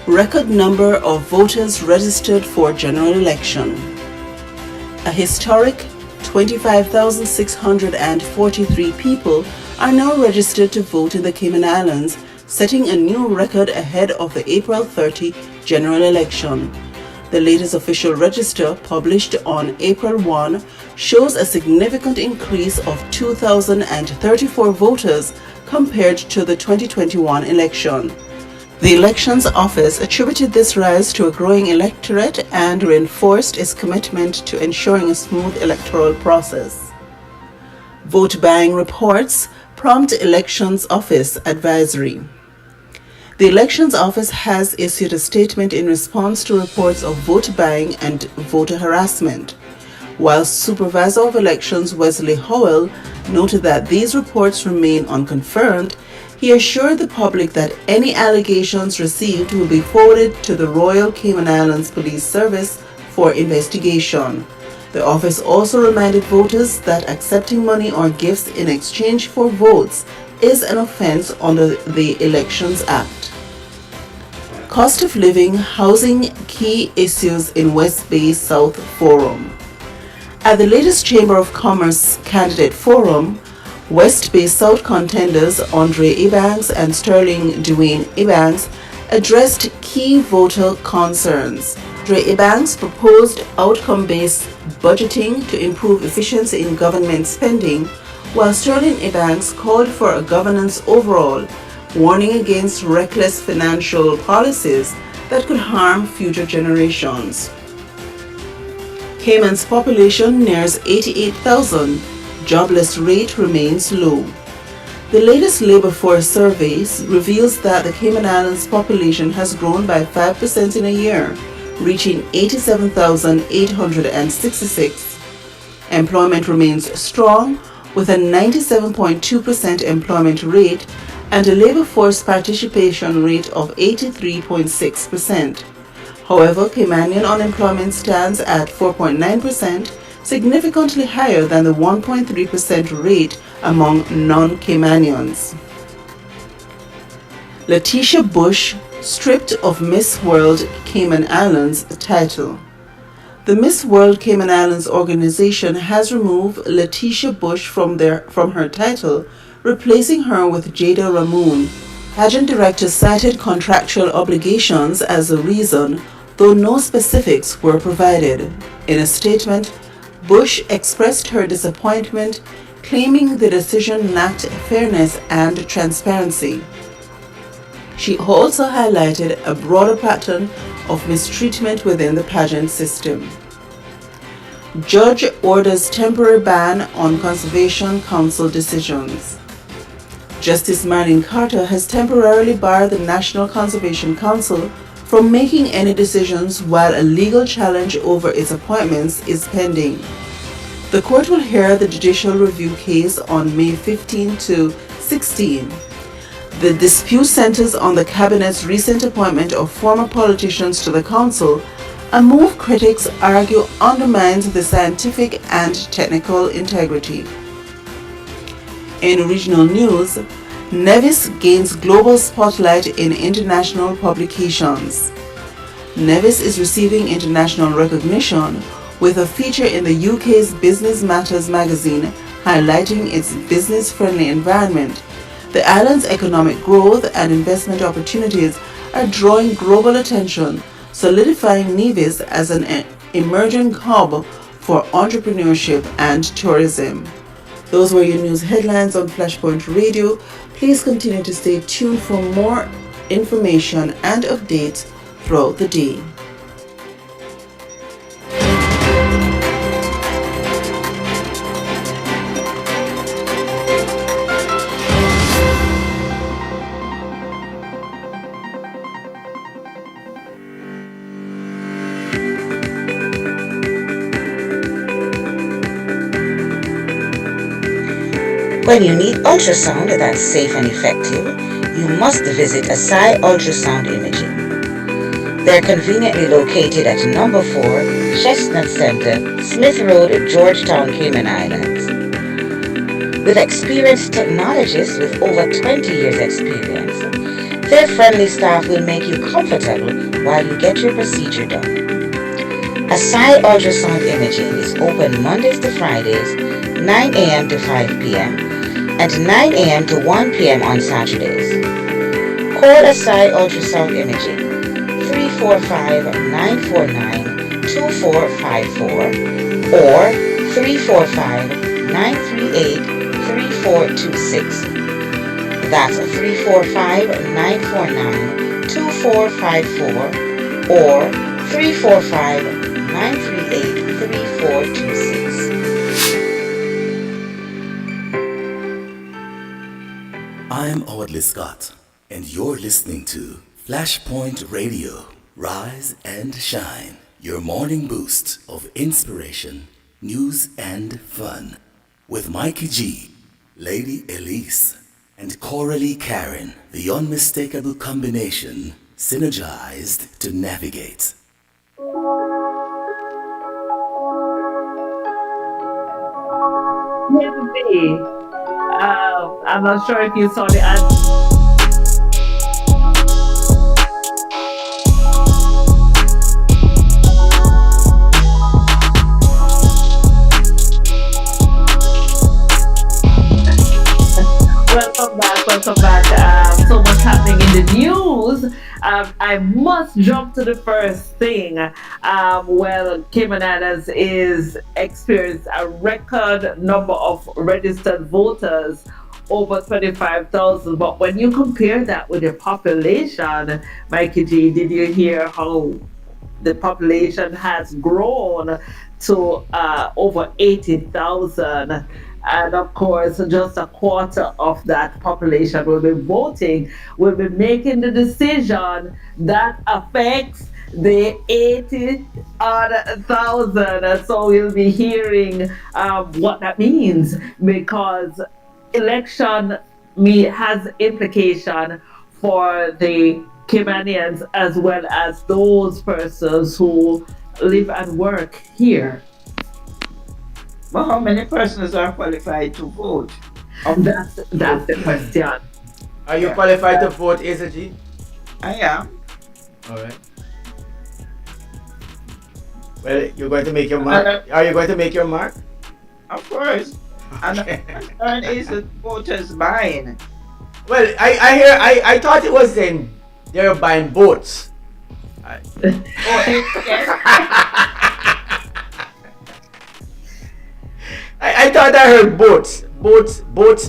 Record number of voters registered for general election. A historic 25,643 people are now registered to vote in the Cayman Islands, setting a new record ahead of the April 30 general election. The latest official register, published on April 1, shows a significant increase of 2,034 voters compared to the 2021 election. The Elections Office attributed this rise to a growing electorate and reinforced its commitment to ensuring a smooth electoral process. Vote buying reports prompt Elections Office advisory. The Elections Office has issued a statement in response to reports of vote buying and voter harassment. While Supervisor of Elections Wesley Howell noted that these reports remain unconfirmed, he assured the public that any allegations received will be forwarded to the Royal Cayman Islands Police Service for investigation. The office also reminded voters that accepting money or gifts in exchange for votes is an offense under the Elections Act. Cost of living, housing, key issues in West Bay South Forum. At the latest Chamber of Commerce Candidate Forum, West Bay South contenders Andre Ebanks and Sterling Dwayne Ebanks addressed key voter concerns. Andre Ebanks proposed outcome-based budgeting to improve efficiency in government spending, while Sterling Ebanks called for a governance overhaul, warning against reckless financial policies that could harm future generations. Cayman's population nears 88,000. Jobless rate remains low. The latest labor force survey reveals that the Cayman Islands population has grown by 5% in a year, reaching 87,866. Employment remains strong, with a 97.2% employment rate and a labor force participation rate of 83.6%. However, Caymanian unemployment stands at 4.9%, significantly higher than the 1.3% rate among non-Caymanians. Letitia Bush stripped of Miss World Cayman Islands title. The Miss World Cayman Islands organization has removed Letitia Bush from her title, replacing her with Jada Ramoon. Pageant director cited contractual obligations as a reason, though no specifics were provided. In a statement, Bush expressed her disappointment, claiming the decision lacked fairness and transparency. She also highlighted a broader pattern of mistreatment within the pageant system. Judge orders temporary ban on Conservation Council decisions. Justice Marlene Carter has temporarily barred the National Conservation Council from making any decisions while a legal challenge over its appointments is pending. The court will hear the judicial review case on May 15 to 16. The dispute centers on the Cabinet's recent appointment of former politicians to the council, a move critics argue undermines the scientific and technical integrity. In regional news, Nevis gains global spotlight in international publications. Nevis is receiving international recognition with a feature in the UK's Business Matters magazine highlighting its business-friendly environment. The island's economic growth and investment opportunities are drawing global attention, solidifying Nevis as an emerging hub for entrepreneurship and tourism. Those were your news headlines on Flashpoint Radio. Please continue to stay tuned for more information and updates throughout the day. When you need ultrasound that's safe and effective, you must visit Asai Ultrasound Imaging. They're conveniently located at number 4 Chestnut Center, Smith Road, Georgetown, Cayman Islands. With experienced technologists with over 20 years experience, their friendly staff will make you comfortable while you get your procedure done. Asai Ultrasound Imaging is open Mondays to Fridays, 9 a.m. to 5 p.m. and 9 a.m. to 1 p.m. on Saturdays. Call Asai Ultrasound Imaging 345-949-2454 or 345-938-3426. That's 345-949-2454 or 345-938-3426. I'm Audley Scott, and you're listening to Flashpoint Radio, Rise and Shine, your morning boost of inspiration, news, and fun. With Mikey G, Lady Elise, and Coralie Karen, the unmistakable combination, synergized to navigate. Yesterday, I'm not sure if you saw the ad. Welcome back, welcome back. So much happening in the news. I must jump to the first thing. Well, Cayman Islands is experienced a record number of registered voters, over 25,000. But when you compare that with the population, Mikey G, did you hear how the population has grown to over 80,000? And of course, just a quarter of that population will be voting, will be making the decision that affects the 80,000. So we'll be hearing what that means, because election has implication for the Caymanians as well as those persons who live and work here. But how many persons are qualified to vote? That's the question. Are you qualified to vote, Hazel G? I am. Alright. Well, you're going to make your mark. Are you going to make your mark? Of course. And is the voters buying? Well, I thought it was saying they're buying boats. I thought I heard boats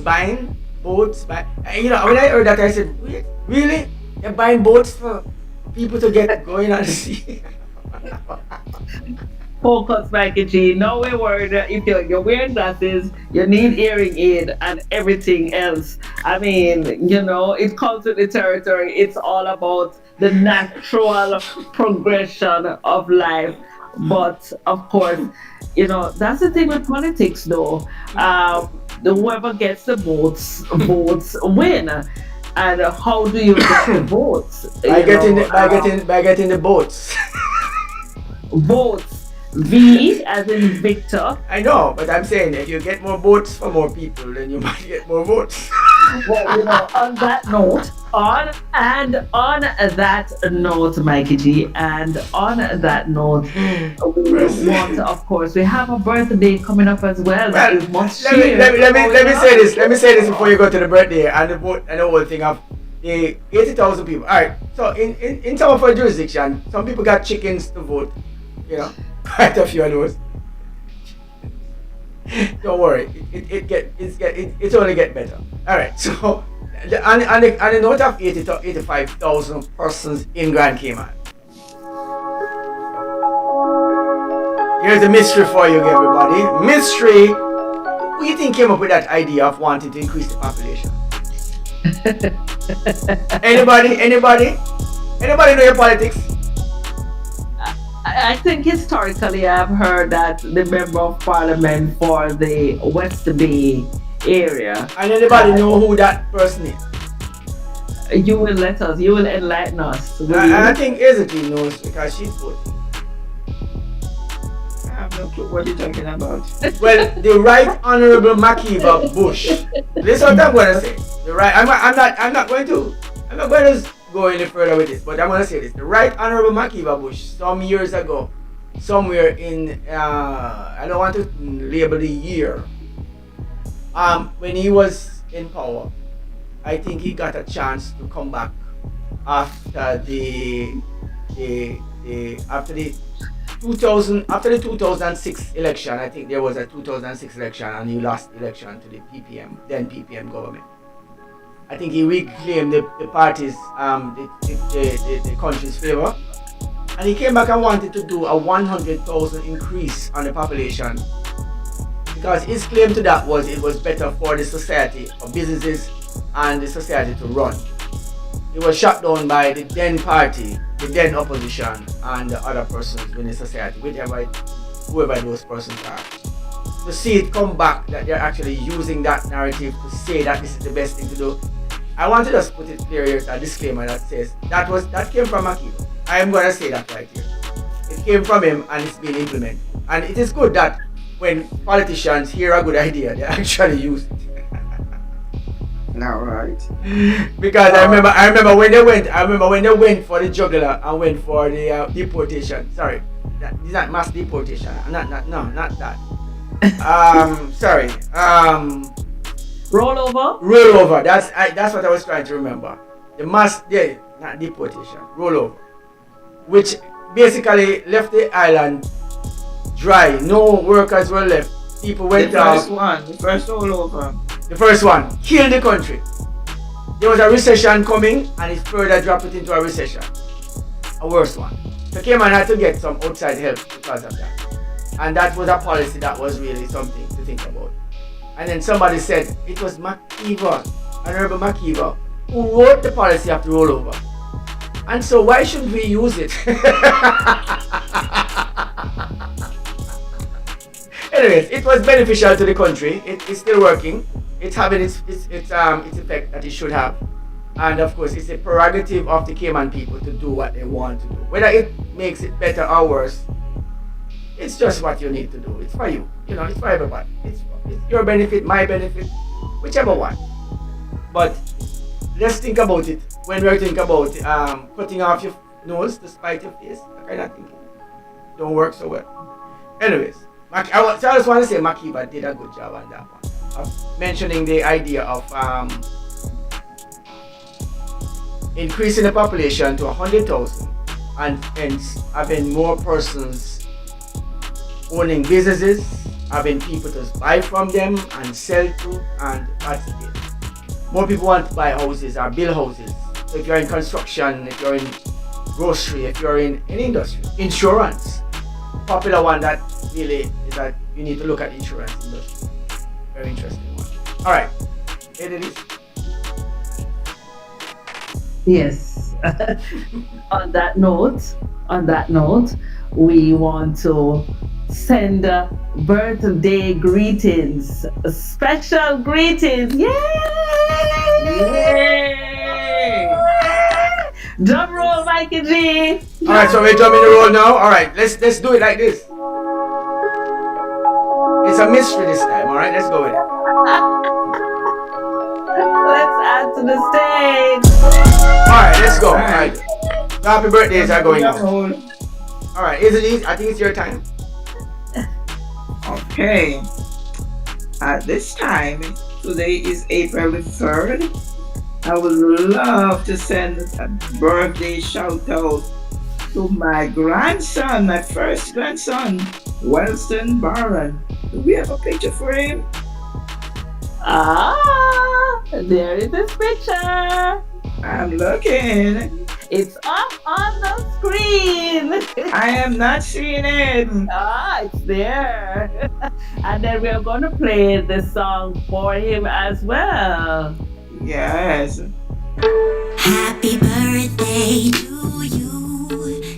buying. You know, when I heard that, I said, really? They're buying boats for people to get going on the sea? Focus, Mikey G. No way worried. If you're wearing glasses, you need hearing aid and everything else. I mean, you know, it comes with the territory. It's all about the natural progression of life. But of course, you know, that's the thing with politics though. Whoever gets the votes win. And how do you get the votes? By getting the boats. Votes. V as in Victor. I know, but I'm saying if you get more votes for more people, then you might get more votes. Well, you know, on that note, Mikey G, and on that note, we want, of course, we have a birthday coming up as well. That we must share. Let me say this before you go to the birthday and the vote and the whole thing of the 80,000 people. All right, so in some of our jurisdiction, some people got chickens to vote. You know, quite a few of those. Don't worry, it only get better. All right, so on the note of 80 to 85,000 persons in Grand Cayman. Here's a mystery for you, everybody. Mystery. Who do you think came up with that idea of wanting to increase the population? Anybody know your politics? I think historically I've heard that the member of parliament for the West Bay area. And anybody know who that person is? You will enlighten us. I think Hazel G knows because she's voting. I have no clue what you're talking about. Well, the Right Honorable Makiba Bush. Listen what I'm going to say. The right. I'm not going to go any further with this, but I'm going to say this. The Right Honorable Makiba Bush, some years ago, somewhere in I don't want to label the year. When he was in power, I think he got a chance to come back after the 2006 election. I think there was a 2006 election and he lost the election to the then PPM government. I think he reclaimed the party's the country's favor, and he came back and wanted to do a 100,000 increase on the population, because his claim to that was it was better for the society, for businesses and the society to run. He was shut down by the then party, the then opposition, and the other persons in the society, whoever those persons are. To see it come back that they're actually using that narrative to say that this is the best thing to do. I want to just put it clear here, a disclaimer that says that came from Makiba. I am going to say that right here. It came from him and it's been implemented. And it is good that when politicians hear a good idea, they actually use it. Now, right? Because I remember when they went for the jugular and went for the deportation. Sorry, these are mass deportation. Not that. Sorry. Rollover. That's what I was trying to remember. The mass, not deportation. Rollover, which basically left the island dry. No workers were left. People went out. The first rollover. The first one killed the country. There was a recession coming, and it further dropped it into a recession, a worse one. So Cayman had to get some outside help because of that, and that was a policy that was really something to think about. And then somebody said it was Makiba, Honorable Makiba, who wrote the policy of the rollover. And so why shouldn't we use it? Anyways, it was beneficial to the country. It's still working. It's having its effect that it should have. And of course, it's a prerogative of the Cayman people to do what they want to do. Whether it makes it better or worse, it's just what you need to do. It's for you. It's for everybody. It's your benefit, my benefit, whichever one. But let's think about it when we're thinking about cutting off your nose to spite your face. That kind of thinking don't work so well. Anyways, I just want to say Makiba did a good job on that one, of mentioning the idea of increasing the population to 100,000 and hence having more persons owning businesses, having people to buy from them and sell to, and that's it. More people want to buy houses or build houses. So if you're in construction, if you're in grocery, if you're in any industry, insurance, popular one that really is that you need to look at insurance industry. Very interesting one. All right, Elise. Yes. On that note, we want to send birthday greetings, special greetings. Yay! Drum roll, Mikey G. All right, so we're drumming the roll now. All right, let's do it like this. It's a mystery this time. All right, let's go with it. Let's add to the stage. All right, let's go. All right. Happy birthdays are going on. All right, Elise, I think it's your time. Okay. At this time, today is April the 3rd. I would love to send a birthday shout out to my grandson, my first grandson, Welston Barron. Do we have a picture frame? Ah, there is this picture. I'm looking. It's up on the screen. I am not seeing it. Ah, it's there. And then we're going to play the song for him as well. Yes. Happy birthday to you.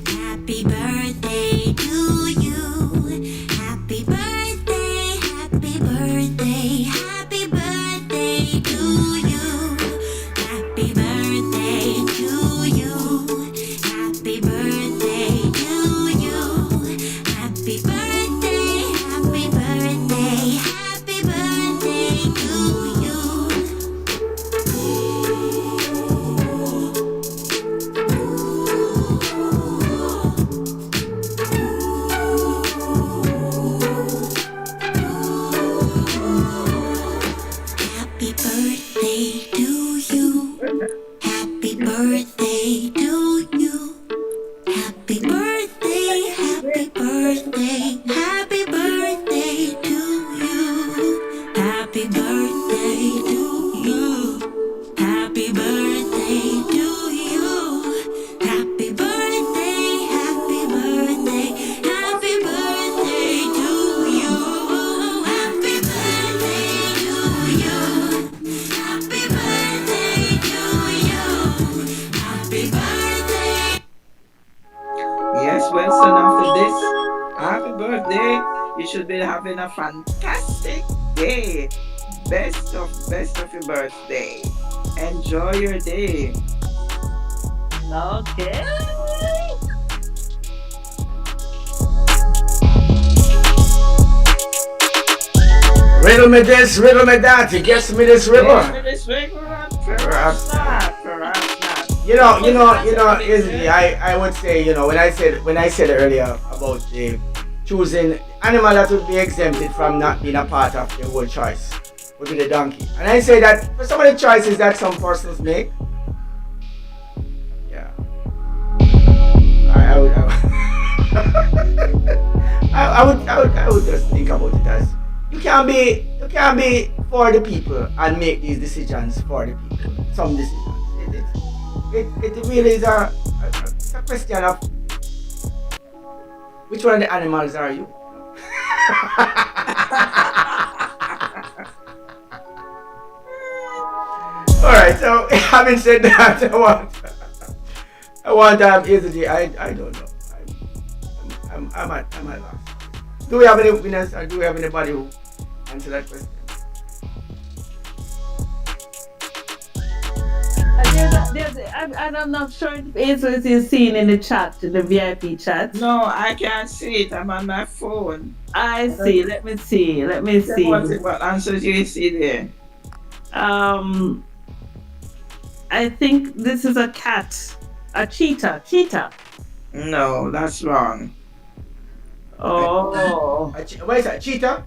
Happy birthday to you. Happy birthday, happy birthday, happy birthday to you. Happy birthday to you. Happy birthday to you. Happy birthday, happy birthday, happy birthday to you. Happy birthday to you. Happy birthday to you. Happy birthday, happy birthday, happy birthday to you. Happy birthday to you. Happy birthday to you. Happy birthday, happy birthday, happy birthday to you. Happy birthday to you. Happy birthday to you. Happy birthday. Yes, well, son, after this, happy birthday. You should be having a fantastic day. Best of your birthday. Enjoy your day. Okay. Riddle me this, riddle me that. You guess me this riddle. Perhaps not. Perhaps not. You know, Izzy, I would say, when I said earlier about the choosing animal that would be exempted from not being a part of the whole choice would be the donkey. And I say that for some of the choices that some persons make, yeah, I would just think about it as you can't be for the people and make these decisions for the people. Some decisions. It really is a question of which one of the animals are you? Alright, so having said that, I want Hazel G. I don't know. I'm at loss. Do we have any winners or do we have anybody who answer that question? And I'm not sure if Hazel is seen in the chat, in the VIP chat. No, I can't see it. I'm on my phone. I see. Let me see. What answers do you see there? I think this is a cat. A cheetah. No, that's wrong. Oh. What is that? Cheetah?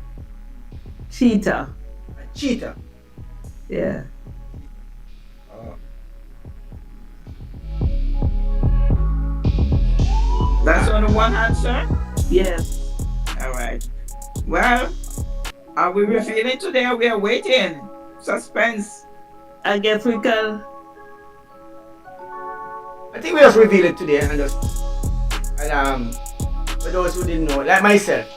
Cheetah. A cheetah? Yeah. That's only one answer? Yes. Alright. Well, are we revealing today or we are waiting? Suspense. I guess we can. I think we just reveal it today and for those who didn't know, like myself,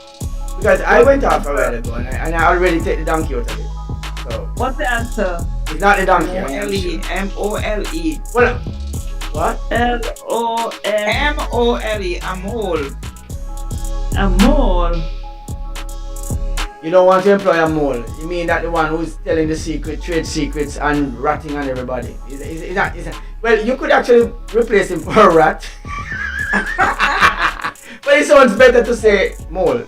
because I went off a while ago and I already take the donkey out of it. So what's the answer? It's not the donkey. M-O-L-E. M-O-L-E. Well, what? L-O-L. M-O-L-E. A mole. A mole. You don't want to employ a mole. You mean that the one who's telling the trade secrets and ratting on everybody? Is that? Well, you could actually replace him for a rat. But it sounds better to say mole,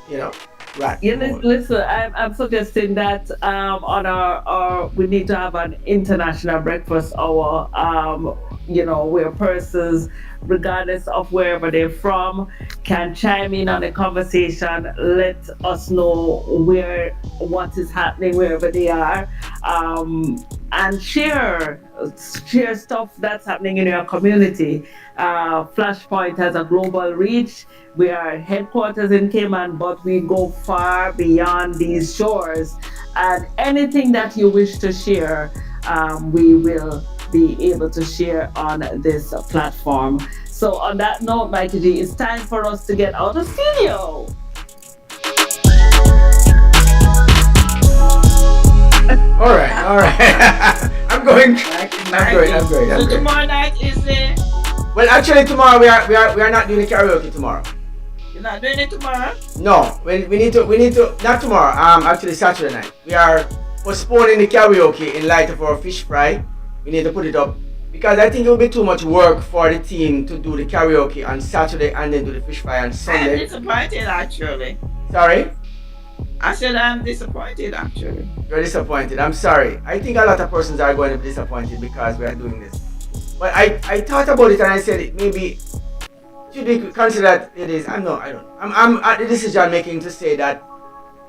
rat. Yeah, mole. listen, I'm suggesting that on our we need to have an international breakfast hour. Where persons, regardless of wherever they're from, can chime in on the conversation, let us know what is happening wherever they are. and share stuff that's happening in your community. Flashpoint has a global reach. We are headquarters in Cayman, but we go far beyond these shores. And anything that you wish to share, we will be able to share on this platform. So on that note, Mikey G, it's time for us to get out of studio. All right. I'm going. So tomorrow night is the. Well, actually, tomorrow we are not doing the karaoke tomorrow. You're not doing it tomorrow? No, we need to not tomorrow. Actually Saturday night. We are postponing the karaoke in light of our fish fry. We need to put it up because I think it will be too much work for the team to do the karaoke on Saturday and then do the fish fry on Sunday. I'm disappointed actually. Sorry? I said I'm disappointed actually. You're disappointed. I'm sorry. I think a lot of persons are going to be disappointed because we are doing this. But I thought about it and I said it maybe should we consider that it is. I don't. I'm at the decision making to say that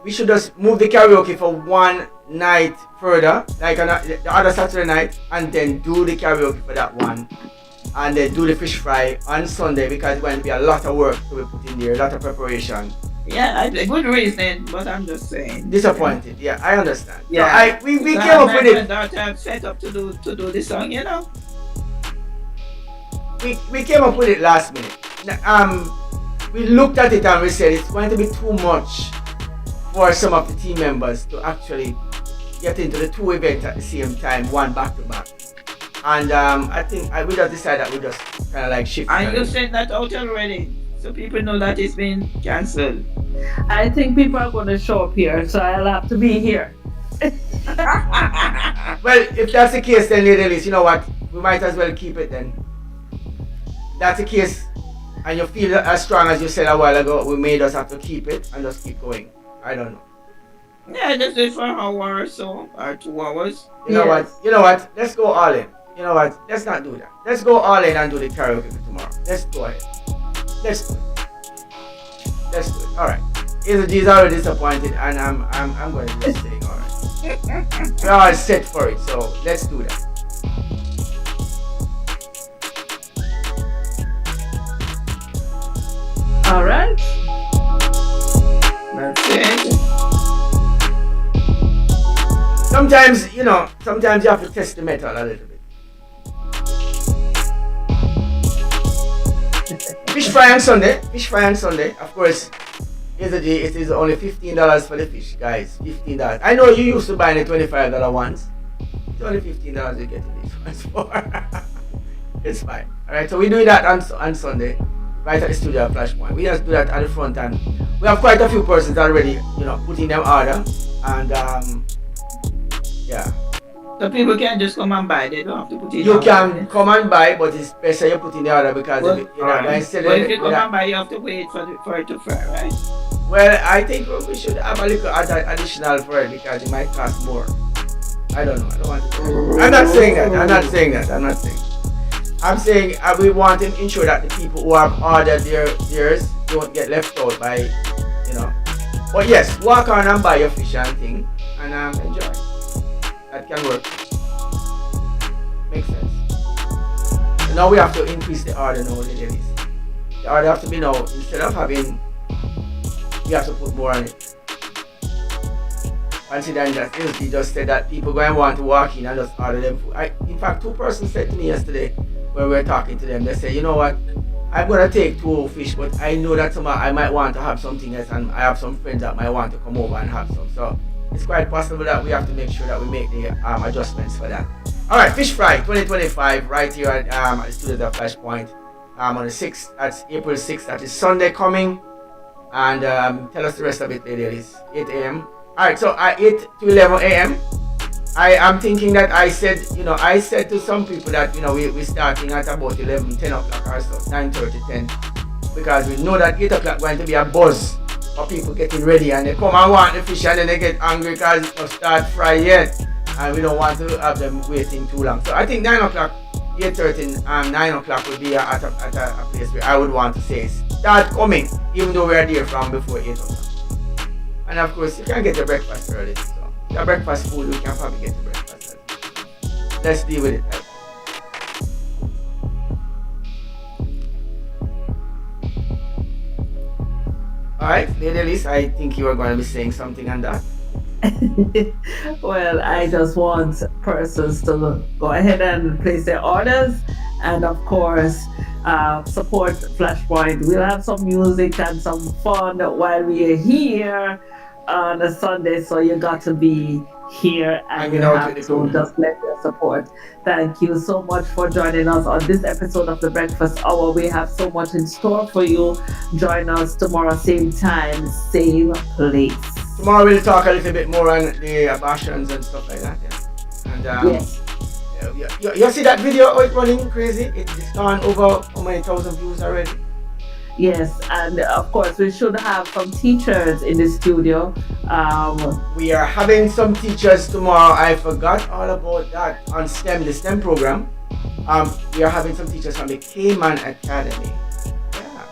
we should just move the karaoke for one night further, like on the other Saturday night, and then do the karaoke for that one, and then do the fish fry on Sunday because it's going to be a lot of work to be put in there, a lot of preparation. Yeah, a good reason, but I'm just saying. Disappointed. Yeah, I understand. Yeah, so we came up with it. My daughter set up to do the song, you know. We came up with it last minute. We looked at it and we said it's going to be too much for some of the team members to actually get into the two events at the same time, one back to back. And I think we just decided that we just kind of like shift. And you sent that out already, so people know that it's been cancelled. I think people are going to show up here, so I'll have to be here. Well, if that's the case, then Lady Elise, you know what? We might as well keep it then. That's the case, and you feel as strong as you said a while ago, we made us have to keep it and just keep going. I don't know. Yeah, just do it for an hour or so, or 2 hours. You know what? Let's go all in. You know what? Let's not do that. Let's go all in and do the karaoke for tomorrow. Let's go ahead. Let's do it. All right. Hazel G is already disappointed, and I'm going to just say, all right. We're all set for it, so let's do that. All right. That's it. Sometimes you have to test the metal a little bit. Fish fry on Sunday. Of course, Hazel G, it is only $15 for the fish, guys. $15. I know you used to buy the $25 ones. It's only $15 you get these ones for. It's fine. Alright, so we do that on Sunday. Right at the studio at Flashpoint. We just do that at the front, and we have quite a few persons already, putting them order. And yeah. So people can just come and buy. They don't have to put it. You can come and buy, but it's better you put in the order because if you come and buy, you have to wait for it to fry, right? Well, I think we should have a little additional for it because it might cost more. I don't know. I don't want to. I'm not saying that. I'm saying we want to ensure that the people who have ordered theirs don't get left out by, But yes, walk on and buy your fish and thing and enjoy. That can work. Makes sense. So now we have to increase the order now, ladies. The order have to be now, instead of having, you have to put more on it. Considering that he just said that people going to want to walk in and just order them food. In fact, 2 persons said to me yesterday when we were talking to them, they said, you know what, I'm going to take 2 fish, but I know that I might want to have something else, and I have some friends that might want to come over and have some. So it's quite possible that we have to make sure that we make the adjustments for that. Alright, Fish Fry 2025 right here at the studios of Flashpoint on the 6th, that's April 6th, that is Sunday coming. And tell us the rest of it, lady Elise. 8 a.m. Alright, so 8 to 11 a.m. I am thinking that I said to some people that we're starting at about 11, 10 o'clock or so, 9:30, 10, because we know that 8 o'clock going to be a buzz for people getting ready, and they come and want the fish and then they get angry because it's not start fry yet, and we don't want to have them waiting too long. So I think 9 o'clock, 8:30, 9 o'clock would be at a place where I would want to say start coming, even though we are there from before 8 o'clock. And of course, you can get your breakfast early. So your breakfast food, you can probably get your breakfast early. let's deal with it. All right, Lady Elise, I think you are going to be saying something on that. Well, I just want persons to go ahead and place their orders, and of course, support Flashpoint. We'll have some music and some fun while we are here on a Sunday, so you got to be here and you have to just let your support. Thank you so much for joining us on this episode of the Breakfast Hour. We have so much in store for you. Join us tomorrow, same time, same place. Tomorrow we'll talk a little bit more on the abortions and stuff like that. Yeah. And yes. You see that video? Oh, it's running crazy. It's gone over how many thousand views already? Yes, and of course we should have some teachers in the studio. We are having some teachers tomorrow. I forgot all about that on STEM, the STEM program. We are having some teachers from the Cayman Academy. Yeah.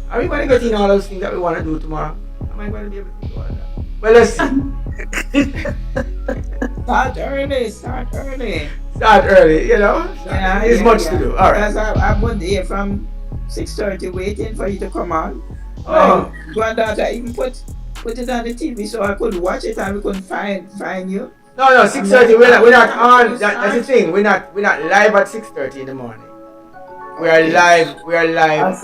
Are we going to get in all those things that we want to do tomorrow? Am I going to be able to do all that? Well, let's see. Start early. Start early, you know? There's much to do. All right. Because I would here from 6:30 waiting for you to come on. Oh. Granddaughter even put it on the TV so I could watch it and we couldn't find you. No, 6:30. We're not on. That's the thing. We're not live at 6:30 in the morning. We are live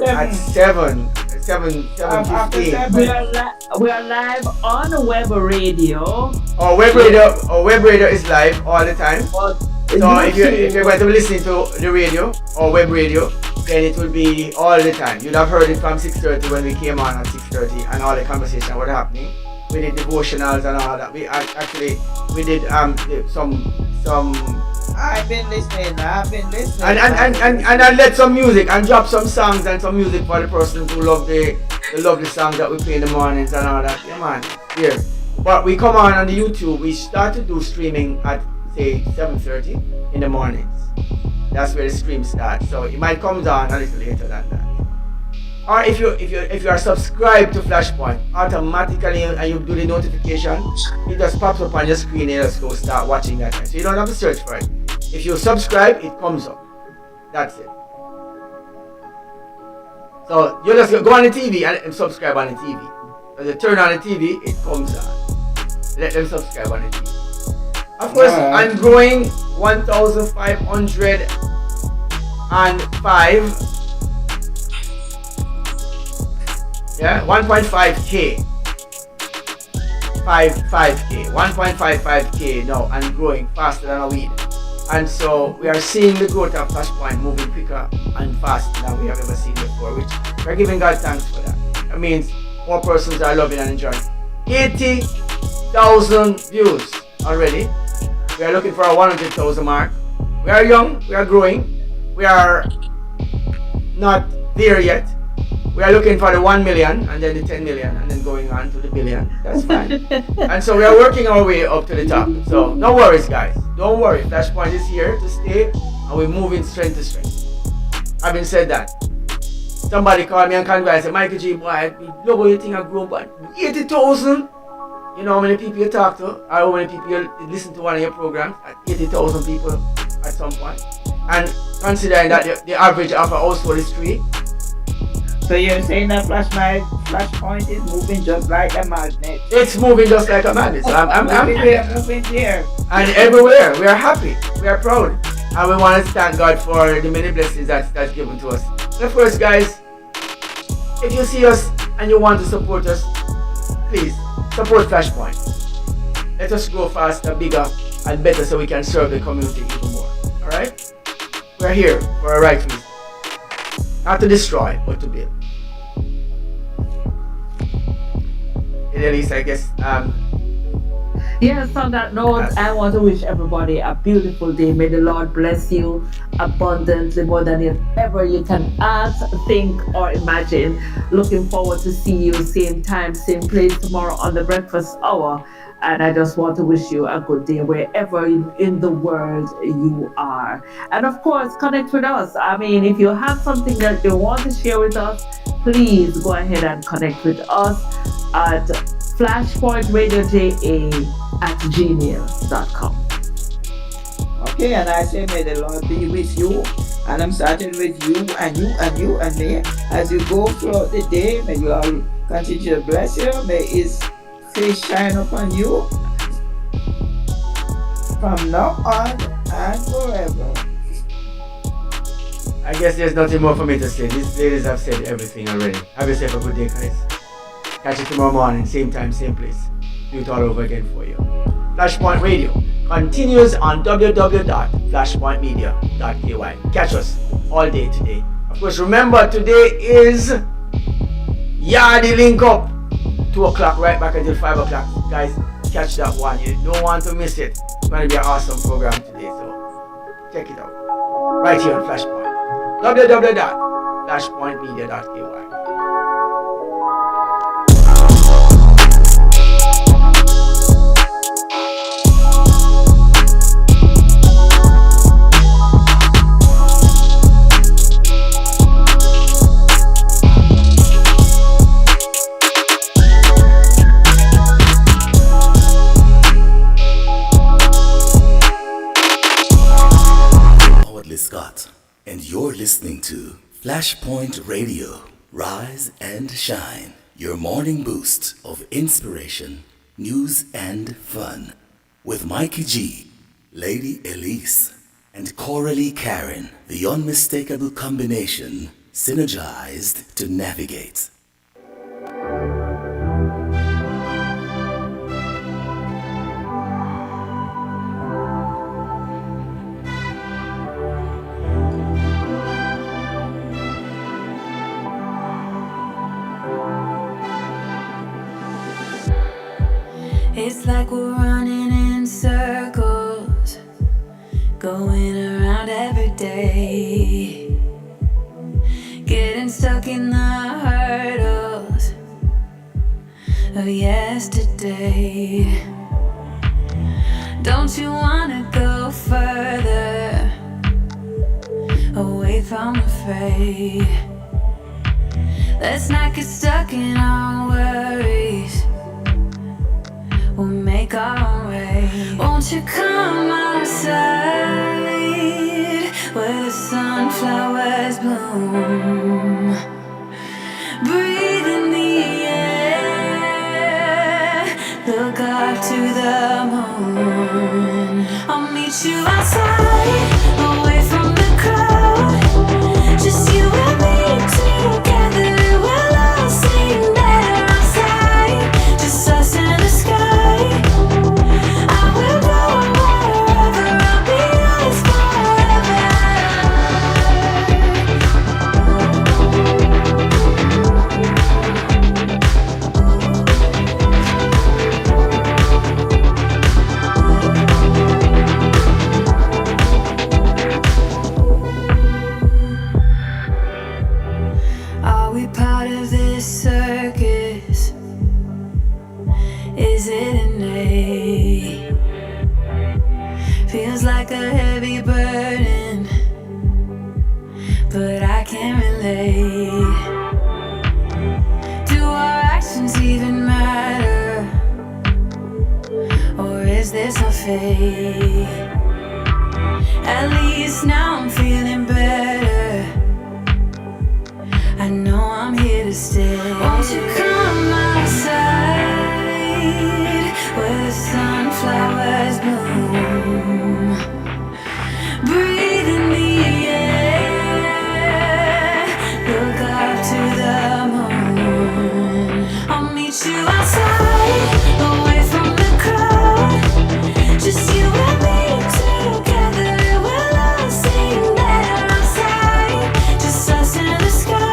at 7. 7:15. We are live on web radio. Our web radio is live all the time. So if you're going to be listening to the radio or web radio, then it will be all the time. You'd have heard it from 6:30 when we came on at 6:30 and all the conversation what happening. We did devotionals and all that. We did some. I've been listening. And I let some music and drop some songs and some music for the person who love the songs that we play in the mornings and all that. Yeah, man. Here. But we come on the YouTube. We start to do streaming at say 7:30 in the mornings. That's where the stream starts. So it might come down a little later than that. Or if you are subscribed to Flashpoint, automatically and you do the notification, it just pops up on your screen and you just go start watching that. So you don't have to search for it. If you subscribe, it comes up. That's it. So you just go on the TV and subscribe on the TV. When you turn on the TV, it comes on. Let them subscribe on the TV. Of course, I'm growing 1,505. Yeah, 1.5k. 5k. 1.55k now and growing faster than a weed. And so we are seeing the growth of Flashpoint moving quicker and faster than we have ever seen before, which we're giving God thanks for that. That means more persons are loving and enjoying. 80,000 views already. We are looking for a 100,000 mark. We are young, we are growing. We are not there yet. We are looking for the 1 million and then the 10 million and then going on to the billion. That's fine. And so we are working our way up to the top. So no worries, guys. Don't worry. Flashpoint is here to stay and we're moving strength to strength. Having said that, somebody called me and congratulated and said, Mikey G, boy, I love how you think I grew, but 80,000? You know how many people you talk to or how many people you listen to one of your programs? At 80,000 people at some point. And considering that the average of a household is 3. So you're saying that Flashpoint is moving just like a magnet? It's moving just like a magnet. So I'm moving there. And everywhere. We are happy. We are proud. And we want to thank God for the many blessings that's given to us. And of course, guys, if you see us and you want to support us, please support Flashpoint. Let us grow faster, bigger, and better so we can serve the community even more. Alright? We're here for a right reason. Not to destroy, but to build. Elise, I guess. Yes, on that note, I want to wish everybody a beautiful day. May the Lord bless you abundantly, more than ever you can ask, think, or imagine. Looking forward to see you same time, same place tomorrow on the Breakfast Hour. And I just want to wish you a good day wherever in the world you are. And of course, connect with us. I mean, if you have something that you want to share with us, please go ahead and connect with us at flashpointradioja@gmail.com. Okay, and I say, may the Lord be with you. And I'm starting with you and you and you and me. As you go throughout the day, may you all continue to bless you. May His face shine upon you from now on and forever. I guess there's nothing more for me to say. These ladies have said everything already. Have yourself a good day, guys. Catch you tomorrow morning, same time, same place. Do it all over again for you. Flashpoint Radio continues on www.flashpointmedia.ky. Catch us all day today. Of course, remember today is Yardy Link Up. 2 o'clock, right back until 5 o'clock. Guys, catch that one. You don't want to miss it. It's going to be an awesome program today, so check it out. Right here on Flashpoint. www.flashpointmedia.ky. Scott, and you're listening to Flashpoint Radio. Rise and shine. Your morning boost of inspiration, news, and fun. With Mikey G, Lady Elise, and Coralie Karen. The unmistakable combination, synergized to navigate. It's like we're running in circles, going around every day, getting stuck in the hurdles of yesterday. Don't you wanna go further, away from the fray? Let's not get stuck in our worries, we'll make our own way. Won't you come outside where the sunflowers bloom? Breathe in the air, look up to the moon. I'll meet you outside, away from the crowd. Just you and me together, we'll all sing there outside. Just us and the sky. Part of this circus, is it innate? Feels like a heavy burden, but I can't relate. Do our actions even matter, or is this a fate? At least now I'm feeling better, I know I'm here to stay. Won't you come outside where the sunflowers bloom? Breathe in the air, look up to the moon. I'll meet you outside, away from the crowd. Just you and me together, we'll all sing there outside. Just us in the sky.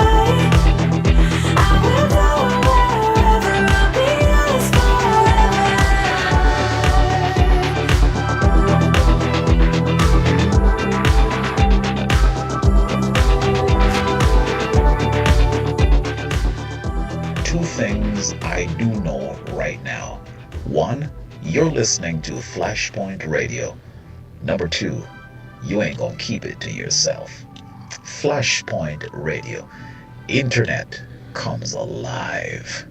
Things I do know right now. 1, you're listening to Flashpoint Radio. Number 2, you ain't gonna keep it to yourself. Flashpoint Radio. Internet comes alive.